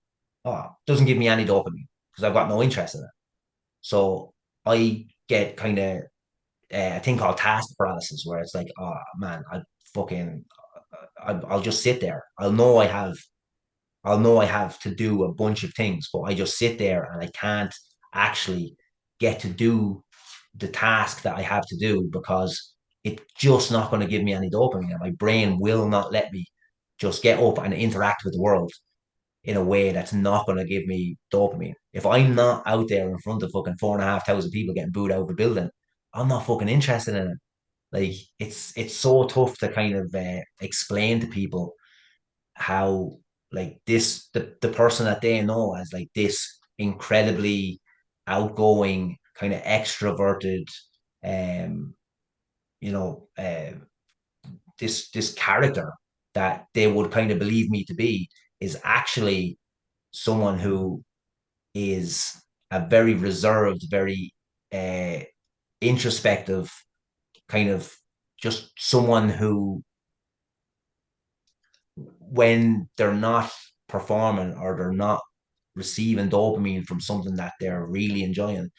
doesn't give me any dopamine, because I've got no interest in it. So I get kind of a thing called task paralysis, where it's like, oh man, fucking I'll just sit there. I'll know I have to do a bunch of things, but I just sit there and I can't actually get to do the task that I have to do, because it's just not going to give me any dopamine, and my brain will not let me just get up and interact with the world. in a way that's not going to give me dopamine. If I'm not out there in front of fucking 4,500 people getting booed out of a building, I'm not fucking interested in it. Like it's so tough to kind of explain to people how like this the person that they know as like this incredibly outgoing kind of extroverted um you know this character that they would kind of believe me to be is actually someone who is a very reserved, very uh, introspective kind of just someone who, when they're not performing or they're not receiving dopamine from something that they're really enjoying,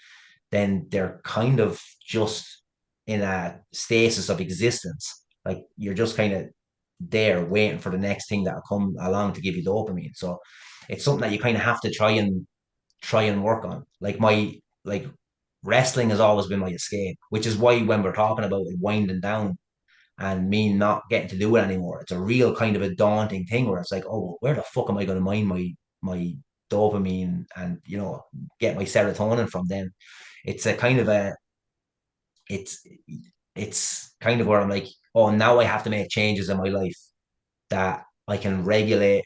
then they're kind of just in a stasis of existence. Like you're just kind of there waiting for the next thing that'll come along to give you dopamine. So it's something that you kind of have to try and work on. Like wrestling has always been my escape, which is why when we're talking about it winding down and me not getting to do it anymore, it's a real kind of a daunting thing where it's like, oh, where the fuck am I going to mine my dopamine and get my serotonin from? Then it's a kind of a it's it's kind of where I'm like, oh, now I have to make changes in my life that I can regulate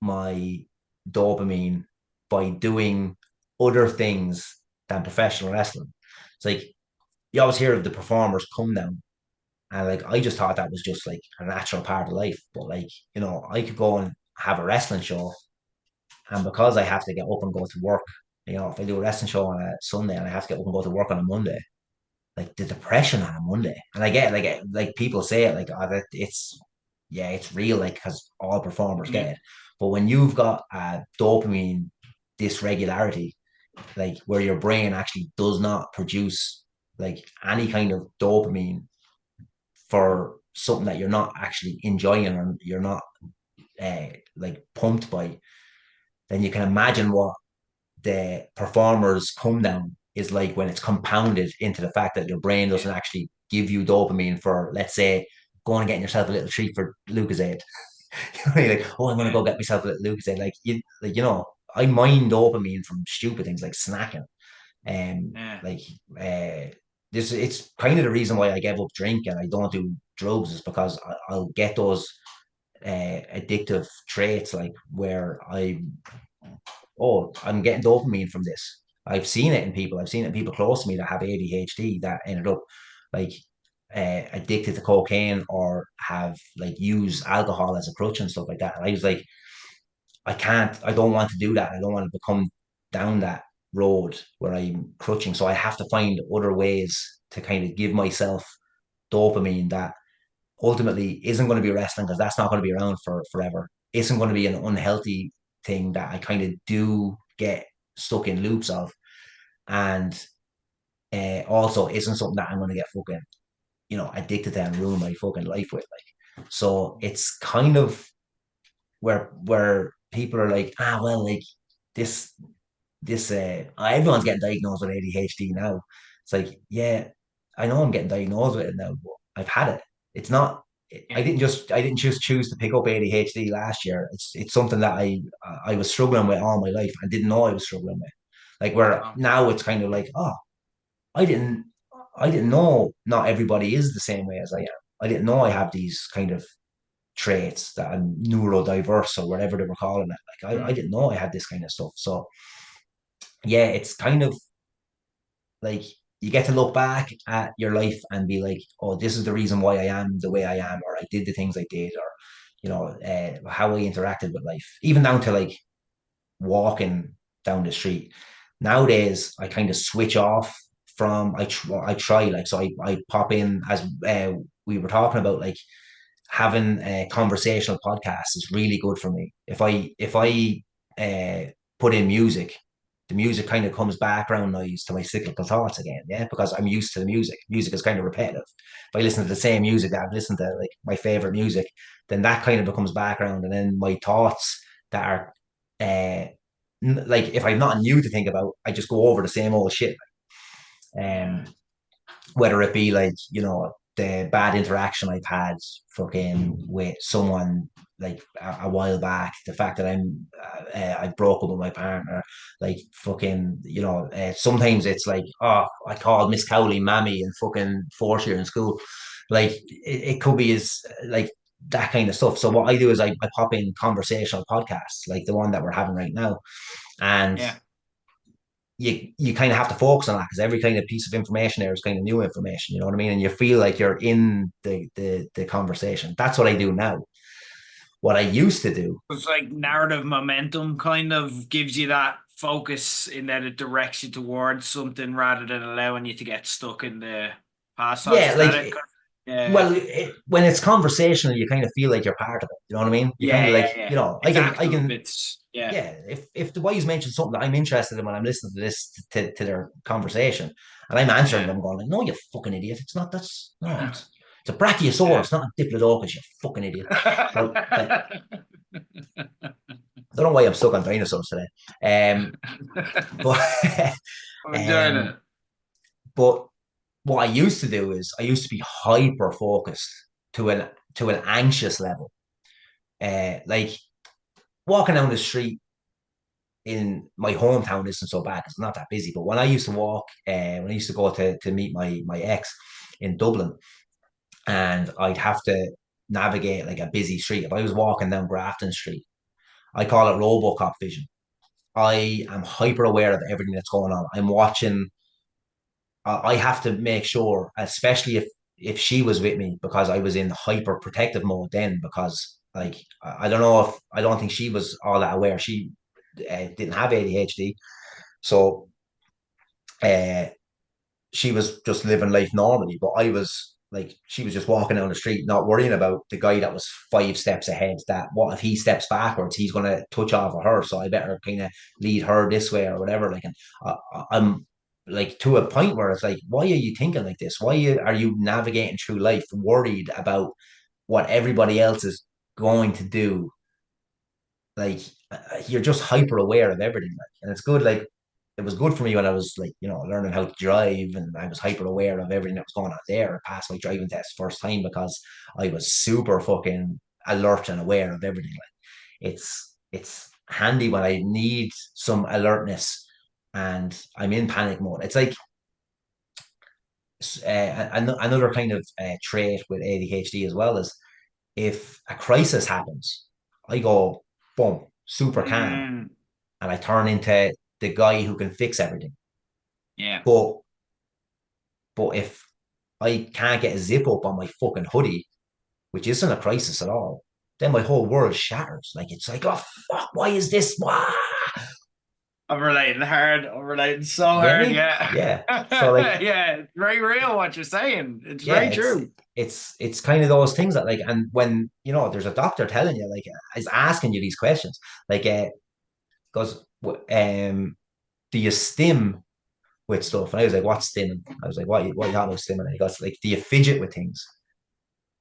my dopamine by doing other things than professional wrestling. It's like you always hear of the performers come down, and like I just thought that was just like a natural part of life. But like, I could go and have a wrestling show, and because I have to get up and go to work, if I do a wrestling show on a Sunday and I have to get up and go to work on a Monday, like the depression on a Monday, and I get like people say it like, oh, that it's yeah, it's real, like because all performers get Yeah. it. But when you've got dopamine dysregularity, like where your brain actually does not produce like any kind of dopamine for something that you're not actually enjoying and you're not like pumped by, then you can imagine what the performers come down is like when it's compounded into the fact that your brain doesn't Yeah. actually give you dopamine for, let's say, going and getting yourself a little treat for Lucozade. You're like, oh, I'm gonna Yeah. go get myself a little Lucozade. I mine dopamine from stupid things like snacking. Yeah. Like this, it's kind of the reason why I gave up drink and I don't do drugs is because I'll get those addictive traits like where I'm getting dopamine from this. I've seen it in people. I've seen it in people close to me that have ADHD that ended up like addicted to cocaine or have like used alcohol as a crutch and stuff like that. And I was like, I don't want to do that. I don't want to become down that road where I'm crutching. So I have to find other ways to kind of give myself dopamine that ultimately isn't going to be wrestling because that's not going to be around for forever. Isn't going to be an unhealthy thing that I kind of do get stuck in loops of, and also isn't something that I'm going to get fucking addicted to and ruin my fucking life with. Like, so it's kind of where people are like, well, like this everyone's getting diagnosed with ADHD now. It's like, yeah, I know I'm getting diagnosed with it now, but I've had it. It's not. Yeah. I didn't just choose to pick up ADHD last year. It's something that I was struggling with all my life and didn't know I was struggling with. Like where now it's kind of like, oh, I didn't I didn't know not everybody is the same way as I am. I didn't know I have these kind of traits that I'm neurodiverse or whatever they were calling it. Like I Mm. didn't know I had this kind of stuff. So yeah, it's kind of like you get to look back at your life and be like, oh, this is the reason why I am the way I am, or I did the things I did, or how I interacted with life, even down to like walking down the street. Nowadays, I kind of switch off from I try like so I pop in as we were talking about like having a conversational podcast is really good for me. If I put in music, the music kind of comes background noise to my cyclical thoughts again. Yeah, because I'm used to the music. Music is kind of repetitive. If I listen to the same music that I've listened to, like my favorite music, then that kind of becomes background, and then my thoughts that are like if I'm not new to think about, I just go over the same old shit. Yeah. Um, whether it be like the bad interaction I've had fucking with someone like a while back, the fact that I broke up with my partner, like fucking, sometimes it's like, oh, I called Miss Cowley mammy in fucking fourth year in school. Like it could be as like that kind of stuff. So what I do is I pop in conversational podcasts like the one that we're having right now. And Yeah. you kind of have to focus on that because every kind of piece of information there is kind of new information, you know what I mean? And you feel like you're in the conversation. That's what I do now. What I used to do, It's like narrative momentum kind of gives you that focus in that it directs you towards something rather than allowing you to get stuck in the past thoughts. yeah, Is that it? like, Yeah. well, when it's conversational, you kind of feel like you're part of it. You know what I mean? You kind Yeah, of like, yeah, yeah. I It's can, I active. can, It's yeah. yeah. If the boys mention something that I'm interested in when I'm listening to this to their conversation, and I'm answering Yeah. them, going like, "No, you fucking idiot! It's not. That's no. It's a brachiosaurus, not a diplodocus. You fucking idiot." But I don't know why I'm stuck on dinosaurs today. But I'm enjoying um, it. but what I used to do is I used to be hyper focused to an anxious level. Like walking down the street in my hometown isn't so bad. It's not that busy. But when I used to walk, when I used to go to meet my ex in Dublin, and I'd have to navigate like a busy street. If I was walking down Grafton Street, I call it RoboCop vision. I am hyper aware of everything that's going on. I'm watching. I have to make sure, especially if she was with me, because I was in hyper protective mode then. Because like I don't know if I don't think she was all that aware. She didn't have ADHD, so uh, she was just living life normally. But I was like, she was just walking down the street, not worrying about the guy that was 5 steps ahead. That what if he steps backwards, he's going to touch off of her. So I better kind of lead her this way or whatever. Like, and I'm like to a point where it's like, why are you thinking like this? Are you navigating through life worried about what everybody else is going to do? Like, you're just hyper aware of everything. Like, and it's good. Like, it was good for me when I was like, learning how to drive, and I was hyper aware of everything that was going on there. I passed my driving test first time because I was super fucking alert and aware of everything. Like, it's handy when I need some alertness and I'm in panic mode. It's like another kind of trait with ADHD as well is if a crisis happens, I go boom, super calm, Mm, and I turn into the guy who can fix everything. yeah. But if I can't get a zip up on my fucking hoodie, which isn't a crisis at all, then my whole world shatters. Like it's like, oh fuck, why is this? Why? I'm relating hard. I'm relating so You get hard. me? Yeah. Yeah. So like, Yeah. It's very real what you're saying. It's yeah, very true. it's kind of those things that like, and when there's a doctor telling you like is asking you these questions, like goes, do you stim with stuff? And I was like, what's stimming? I was like, what you talking about stimming? And he goes, like, do you fidget with things?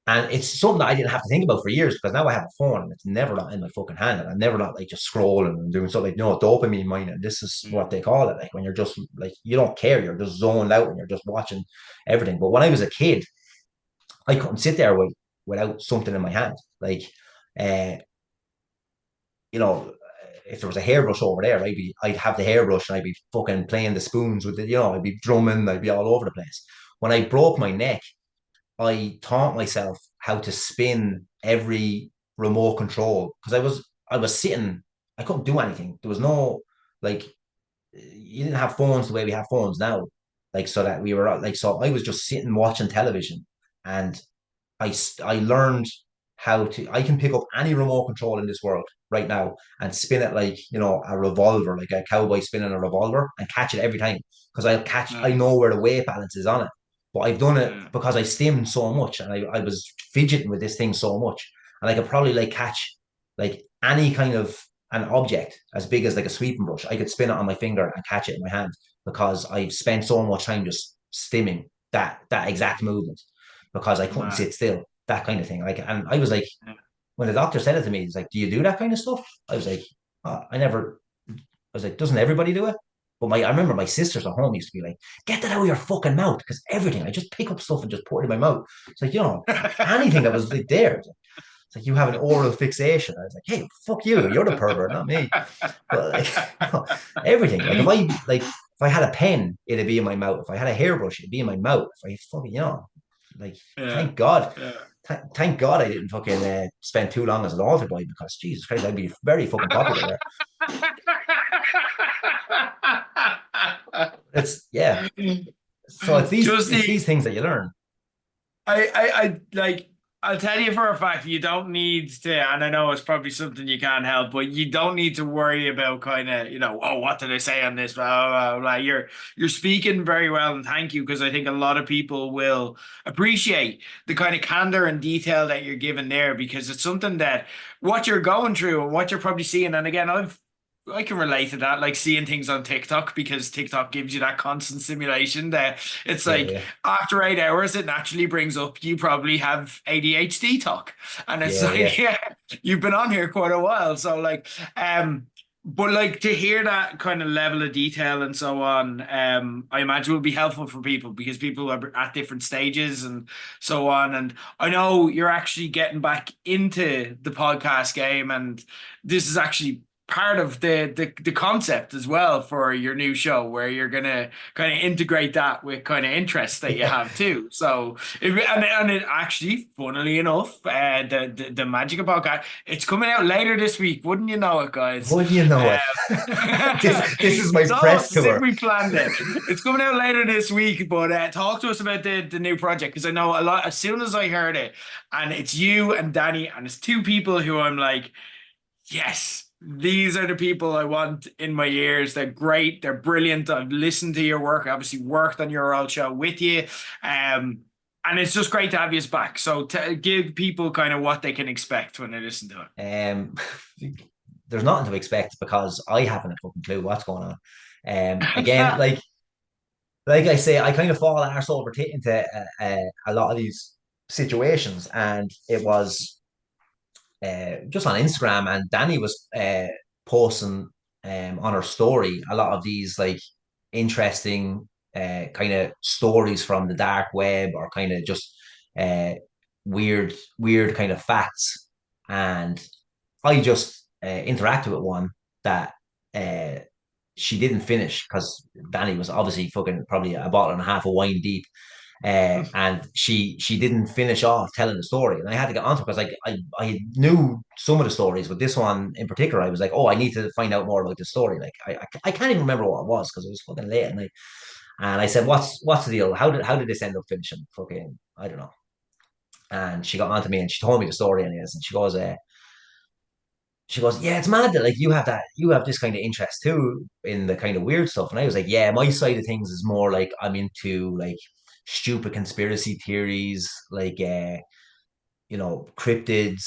And it's something that I didn't have to think about for years because now I have a phone and it's never not in my fucking hand. And I'm never not like just scrolling and doing something like, no, dopamine mining. This is what they call it. Like when you're just like, you don't care. You're just zoned out and you're just watching everything. But when I was a kid, I couldn't sit there without something in my hand. Like, uh, you know, if there was a hairbrush over there, I'd have the hairbrush and I'd be fucking playing the spoons with it, I'd be drumming, I'd be all over the place. When I broke my neck, I taught myself how to spin every remote control because I was sitting, I couldn't do anything. There was no like you didn't have phones the way we have phones now. Like so that we were like so I was just sitting watching television and I learned how to I can pick up any remote control in this world right now and spin it like a revolver, like a cowboy spinning a revolver and catch it every time because I know Nice. where the weight balance is on it. But I've done it Yeah. because I stimmed so much and I was fidgeting with this thing so much. And I could probably like catch like any kind of an object as big as like a sweeping brush. I could spin it on my finger and catch it in my hand because I've spent so much time just stimming that exact movement because I couldn't Mad. sit still, that kind of thing. Like, and I was like, Yeah. when the doctor said it to me, he's like, "Do you do that kind of stuff?" I was like, I never. I was like, "Doesn't everybody do it?" But I remember my sisters at home used to be like, get that out of your fucking mouth, because everything, I just pick up stuff and just put it in my mouth. It's like, anything that was like there. It's like you have an oral fixation. I was like, hey, fuck you, you're the pervert, not me. But like everything. Like if I had a pen, it'd be in my mouth. If I had a hairbrush, it'd be in my mouth. If I fucking, like Yeah. thank God. Yeah. Thank God I didn't fucking spend too long as an altar boy, because Jesus Christ, I'd be very fucking popular there. It's yeah. So it's Justy, these things that you learn. I like, I'll tell you for a fact, you don't need to, and I know it's probably something you can't help, but you don't need to worry about kind of, oh, what did I say on this? Blah, blah, blah, blah. You're speaking very well, and thank you, because I think a lot of people will appreciate the kind of candor and detail that you're giving there, because it's something that what you're going through and what you're probably seeing. And again, I can relate to that, like seeing things on TikTok, because TikTok gives you that constant stimulation that it's Yeah, like yeah, after 8 hours, it naturally brings up you probably have ADHD talk. And it's yeah, like, yeah. yeah, you've been on here quite a while. So like, but like to hear that kind of level of detail and so on, I imagine will be helpful for people, because people are at different stages and so on. And I know you're actually getting back into the podcast game, and this is actually part of the concept as well for your new show, where you're gonna kind of integrate that with kind of interests that you Yeah. have too. So and it actually, funnily enough, the Magic of Podcast, it's coming out later this week. Wouldn't you know it, guys? Wouldn't you know it? This is my It's press almost as if tour. we planned it. It's coming out later this week, but talk to us about the new project, because I know a lot. As soon as I heard it, and it's you and Danny, and it's two people who I'm like, yes, these are the people I want in my ears. They're great. They're brilliant. I've listened to your work. I obviously worked on your old show with you. And it's just great to have you back. So to give people kind of what they can expect when they listen to it. Um, there's nothing to expect, because I haven't a fucking clue what's going on. Again, like I say, I kind of fall arse over into a lot of these situations, and it was just on Instagram, and Danny was posting on her story a lot of these like interesting kind of stories from the dark web, or kind of just uh, weird kind of facts, and I just interacted with one that uh, she didn't finish, because Danny was obviously fucking probably a bottle and a half of wine deep, and she didn't finish off telling the story, and I had to get onto it, because like I knew some of the stories, but this one in particular, I was like, oh, I need to find out more about this story. Like I can't even remember what it was, because it was fucking late at night, and I said, what's the deal? How did this end up finishing? Fucking I don't know. And she got onto me and she told me the story anyways, and she goes, yeah, it's mad that like you have this kind of interest too in the kind of weird stuff. And I was like, yeah, my side of things is more like I'm into like stupid conspiracy theories, like cryptids,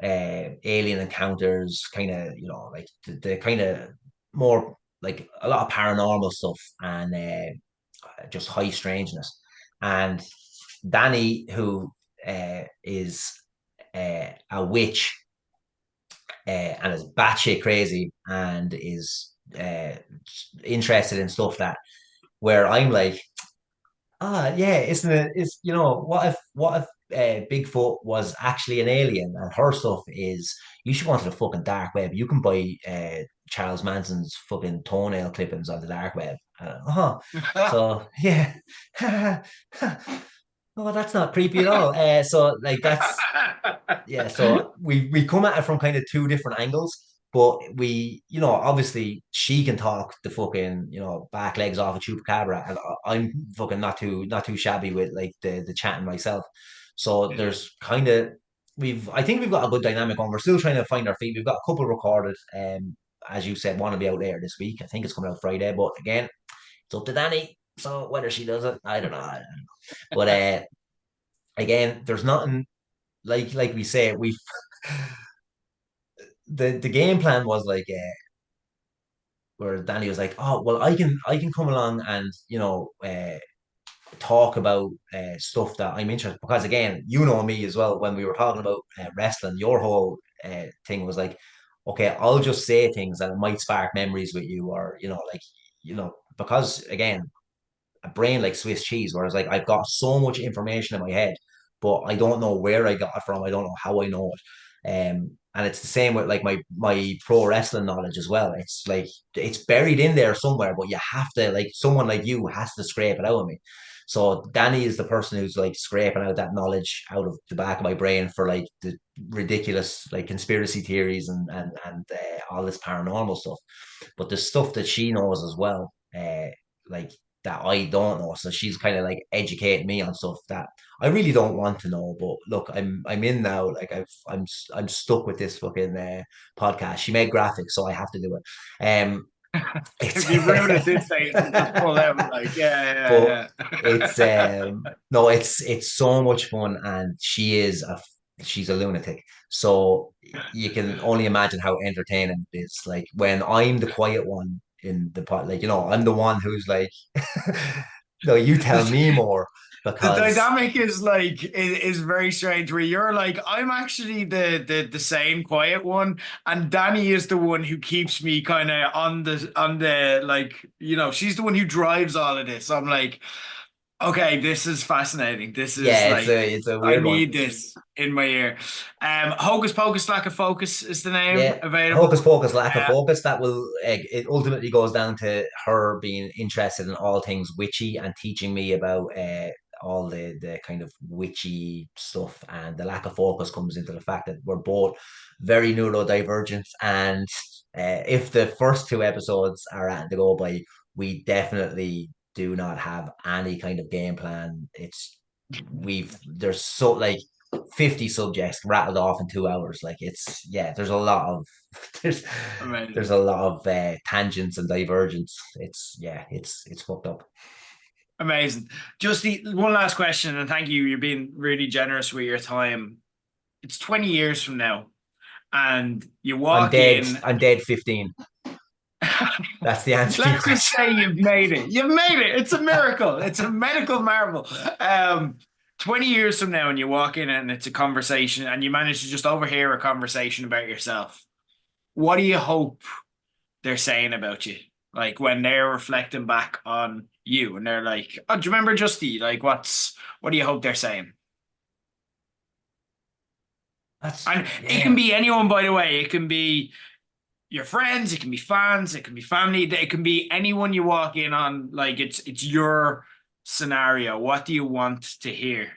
alien encounters, kind of, like the kind of more like a lot of paranormal stuff, and just high strangeness. And Danny, who is a witch, and is batshit crazy, and is interested in stuff that where I'm like, yeah, isn't it? Is what if Bigfoot was actually an alien, and her stuff is you should go onto the fucking dark web. You can buy Charles Manson's fucking toenail clippings on the dark web. So yeah. Oh, that's not creepy at all. So like that's yeah, so we come at it from kind of two different angles, but obviously she can talk the fucking, back legs off a chupacabra, and I'm fucking not too shabby with like the chatting myself. So Yeah. there's kind of I think we've got a good dynamic on. We're still trying to find our feet. We've got a couple recorded, as you said, want to be out there this week. I think it's coming out Friday, but again, it's up to Danny. So whether she does it, I don't know. But again, there's nothing like we say, the game plan was like where Danny was like, oh well, I can come along and talk about stuff that I'm interested, because again, me as well, when we were talking about wrestling, your whole thing was like, okay, I'll just say things that might spark memories with you, or like because again, a brain like Swiss cheese, whereas like I've got so much information in my head, but I don't know where I got it from. I don't know how I know it. And it's the same with like my pro wrestling knowledge as well. It's like it's buried in there somewhere, but you have to like someone like you has to scrape it out of me. So Danny is the person who's like scraping out that knowledge out of the back of my brain for like the ridiculous like conspiracy theories and all this paranormal stuff. But the stuff that she knows as well, like that I don't know. So she's kind of like educating me on stuff that I really don't want to know. But look, I'm in now. Like I'm stuck with this fucking podcast. She made graphics, so I have to do it. It's If you ruin it this stage, you just pull out like, but yeah, it's yeah. no, it's so much fun, and she's a lunatic. So you can only imagine how entertaining it is. Like when I'm the quiet one in the pot, like I'm the one who's like, no, you tell me more The because dynamic is like is very strange where you're like, I'm actually the same quiet one, and Danny is the one who keeps me kind of on the like, she's the one who drives all of this. I'm like, okay, this is fascinating. This is yeah, like, it's a I weird one. need this in my ear. Hocus Pocus Lack of Focus is the name Yeah, Hocus available. Pocus, lack of focus. That will it ultimately goes down to her being interested in all things witchy and teaching me about all the kind of witchy stuff. And the lack of focus comes into the fact that we're both very neurodivergent. And if the first two episodes are at to go by, we definitely do not have any kind of game plan. There's so like 50 subjects rattled off in 2 hours. Like there's a lot of there's there's Amazing. a lot of tangents and divergence. It's fucked up. Amazing. Just one last question, and thank you. You're being really generous with your time. It's 20 years from now, and you I'm walk dead. in. I'm dead 15. That's the answer to your Let's just question. say you've made it. You've made it. It's a miracle. It's a medical marvel. 20 years from now, and you walk in and it's a conversation, and you manage to just overhear a conversation about yourself. What do you hope they're saying about you? Like when they're reflecting back on you and they're like, oh, do you remember Justy? Like, what do you hope they're saying? That's And it can yeah. be anyone, by the way. It can be your friends, it can be fans, it can be family, it can be anyone you walk in on. Like it's your scenario. What do you want to hear?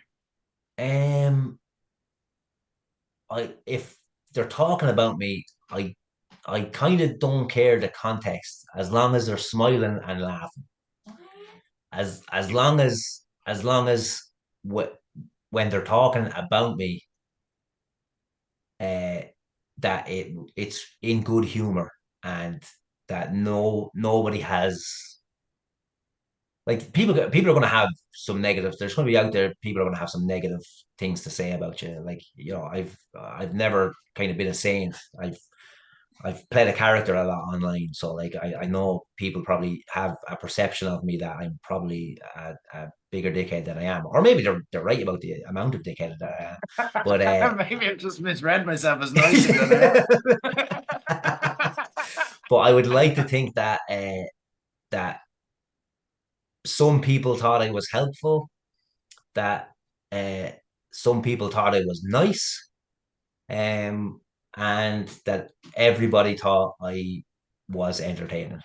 Um, I if they're talking about me, I kind of don't care the context as long as they're smiling and laughing. As long as wh- when they're talking about me, uh, that it's in good humor and that nobody has like people are going to have some negatives. There's going to be out there people are going to have some negative things to say about you. Like I've never kind of been a saint. I've played a character a lot online, so like I know people probably have a perception of me that I'm probably a bigger dickhead than I am, or maybe they're right about the amount of dickhead that I am. But Maybe I've just misread myself as nicer than I am. but I would like to think that that some people thought I was helpful, that uh, some people thought I was nice, um, and that everybody thought I was entertaining.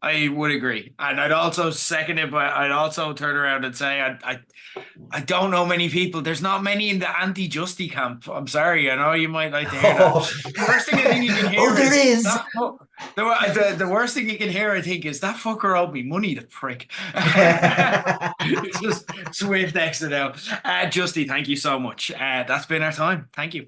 I would agree, and I'd also second it, but I'd also turn around and say I don't know many people. There's not many in the anti-Justy camp. I'm sorry. I know you might like to hear that. Oh, The worst thing I think you can oh, hear there is is. that the worst thing you can hear, I think, is that fucker owed me money, the prick. It's just swift exit out. Justy, thank you so much. That's been our time. Thank you.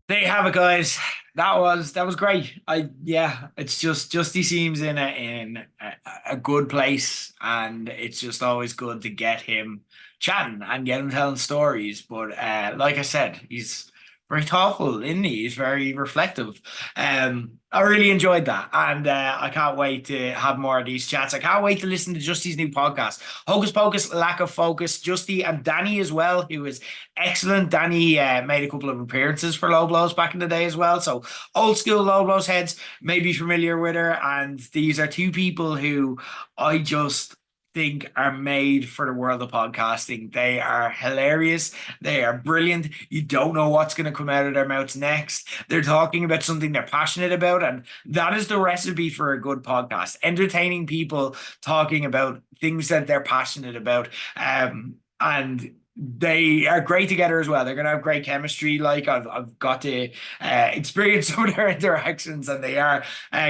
There you have it, guys. That was great. It's just he seems in a good place, and it's just always good to get him chatting and get him telling stories. But like I said, he's Very thoughtful, isn't he? He's very reflective. I really enjoyed that, and I can't wait to have more of these chats. I can't wait to listen to Justy's new podcast, Hocus Pocus, Lack of Focus. Justy and Danny as well, who is excellent. Danny made a couple of appearances for Low Blows back in the day as well, so old school Low Blows heads may be familiar with her. And these are two people who I just think are made for the world of podcasting. They are hilarious. They are brilliant. You don't know what's going to come out of their mouths next. They're talking about something they're passionate about, and that is the recipe for a good podcast. Entertaining people talking about things that they're passionate about. And they are great together as well. They're going to have great chemistry. Like I've got to experience some of their interactions, and they are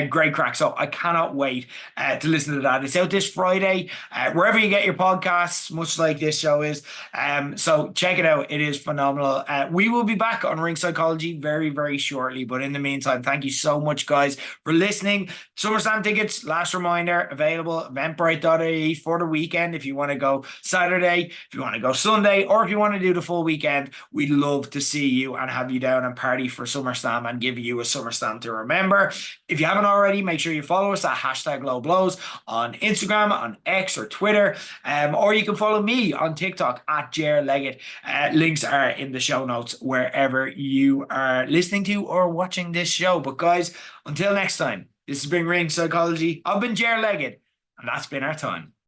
great crack. So I cannot wait to listen to that. It's out this Friday, wherever you get your podcasts, much like this show is. So check it out. It is phenomenal. We will be back on Ring Psychology very, very shortly. But in the meantime, thank you so much, guys, for listening. SummerSlam tickets, last reminder, available eventbrite.ie for the weekend. If you want to go Saturday, if you want to go Sunday, or if you want to do the full weekend, we'd love to see you and have you down and party for SummerSlam and give you a SummerSlam to remember. If you haven't already, make sure you follow us at #LowBlows on Instagram, on X or Twitter, or you can follow me on TikTok at Ger Leggett. Links are in the show notes wherever you are listening to or watching this show. But guys, until next time, this has been Ring Psychology. I've been Ger Leggett, and that's been our time.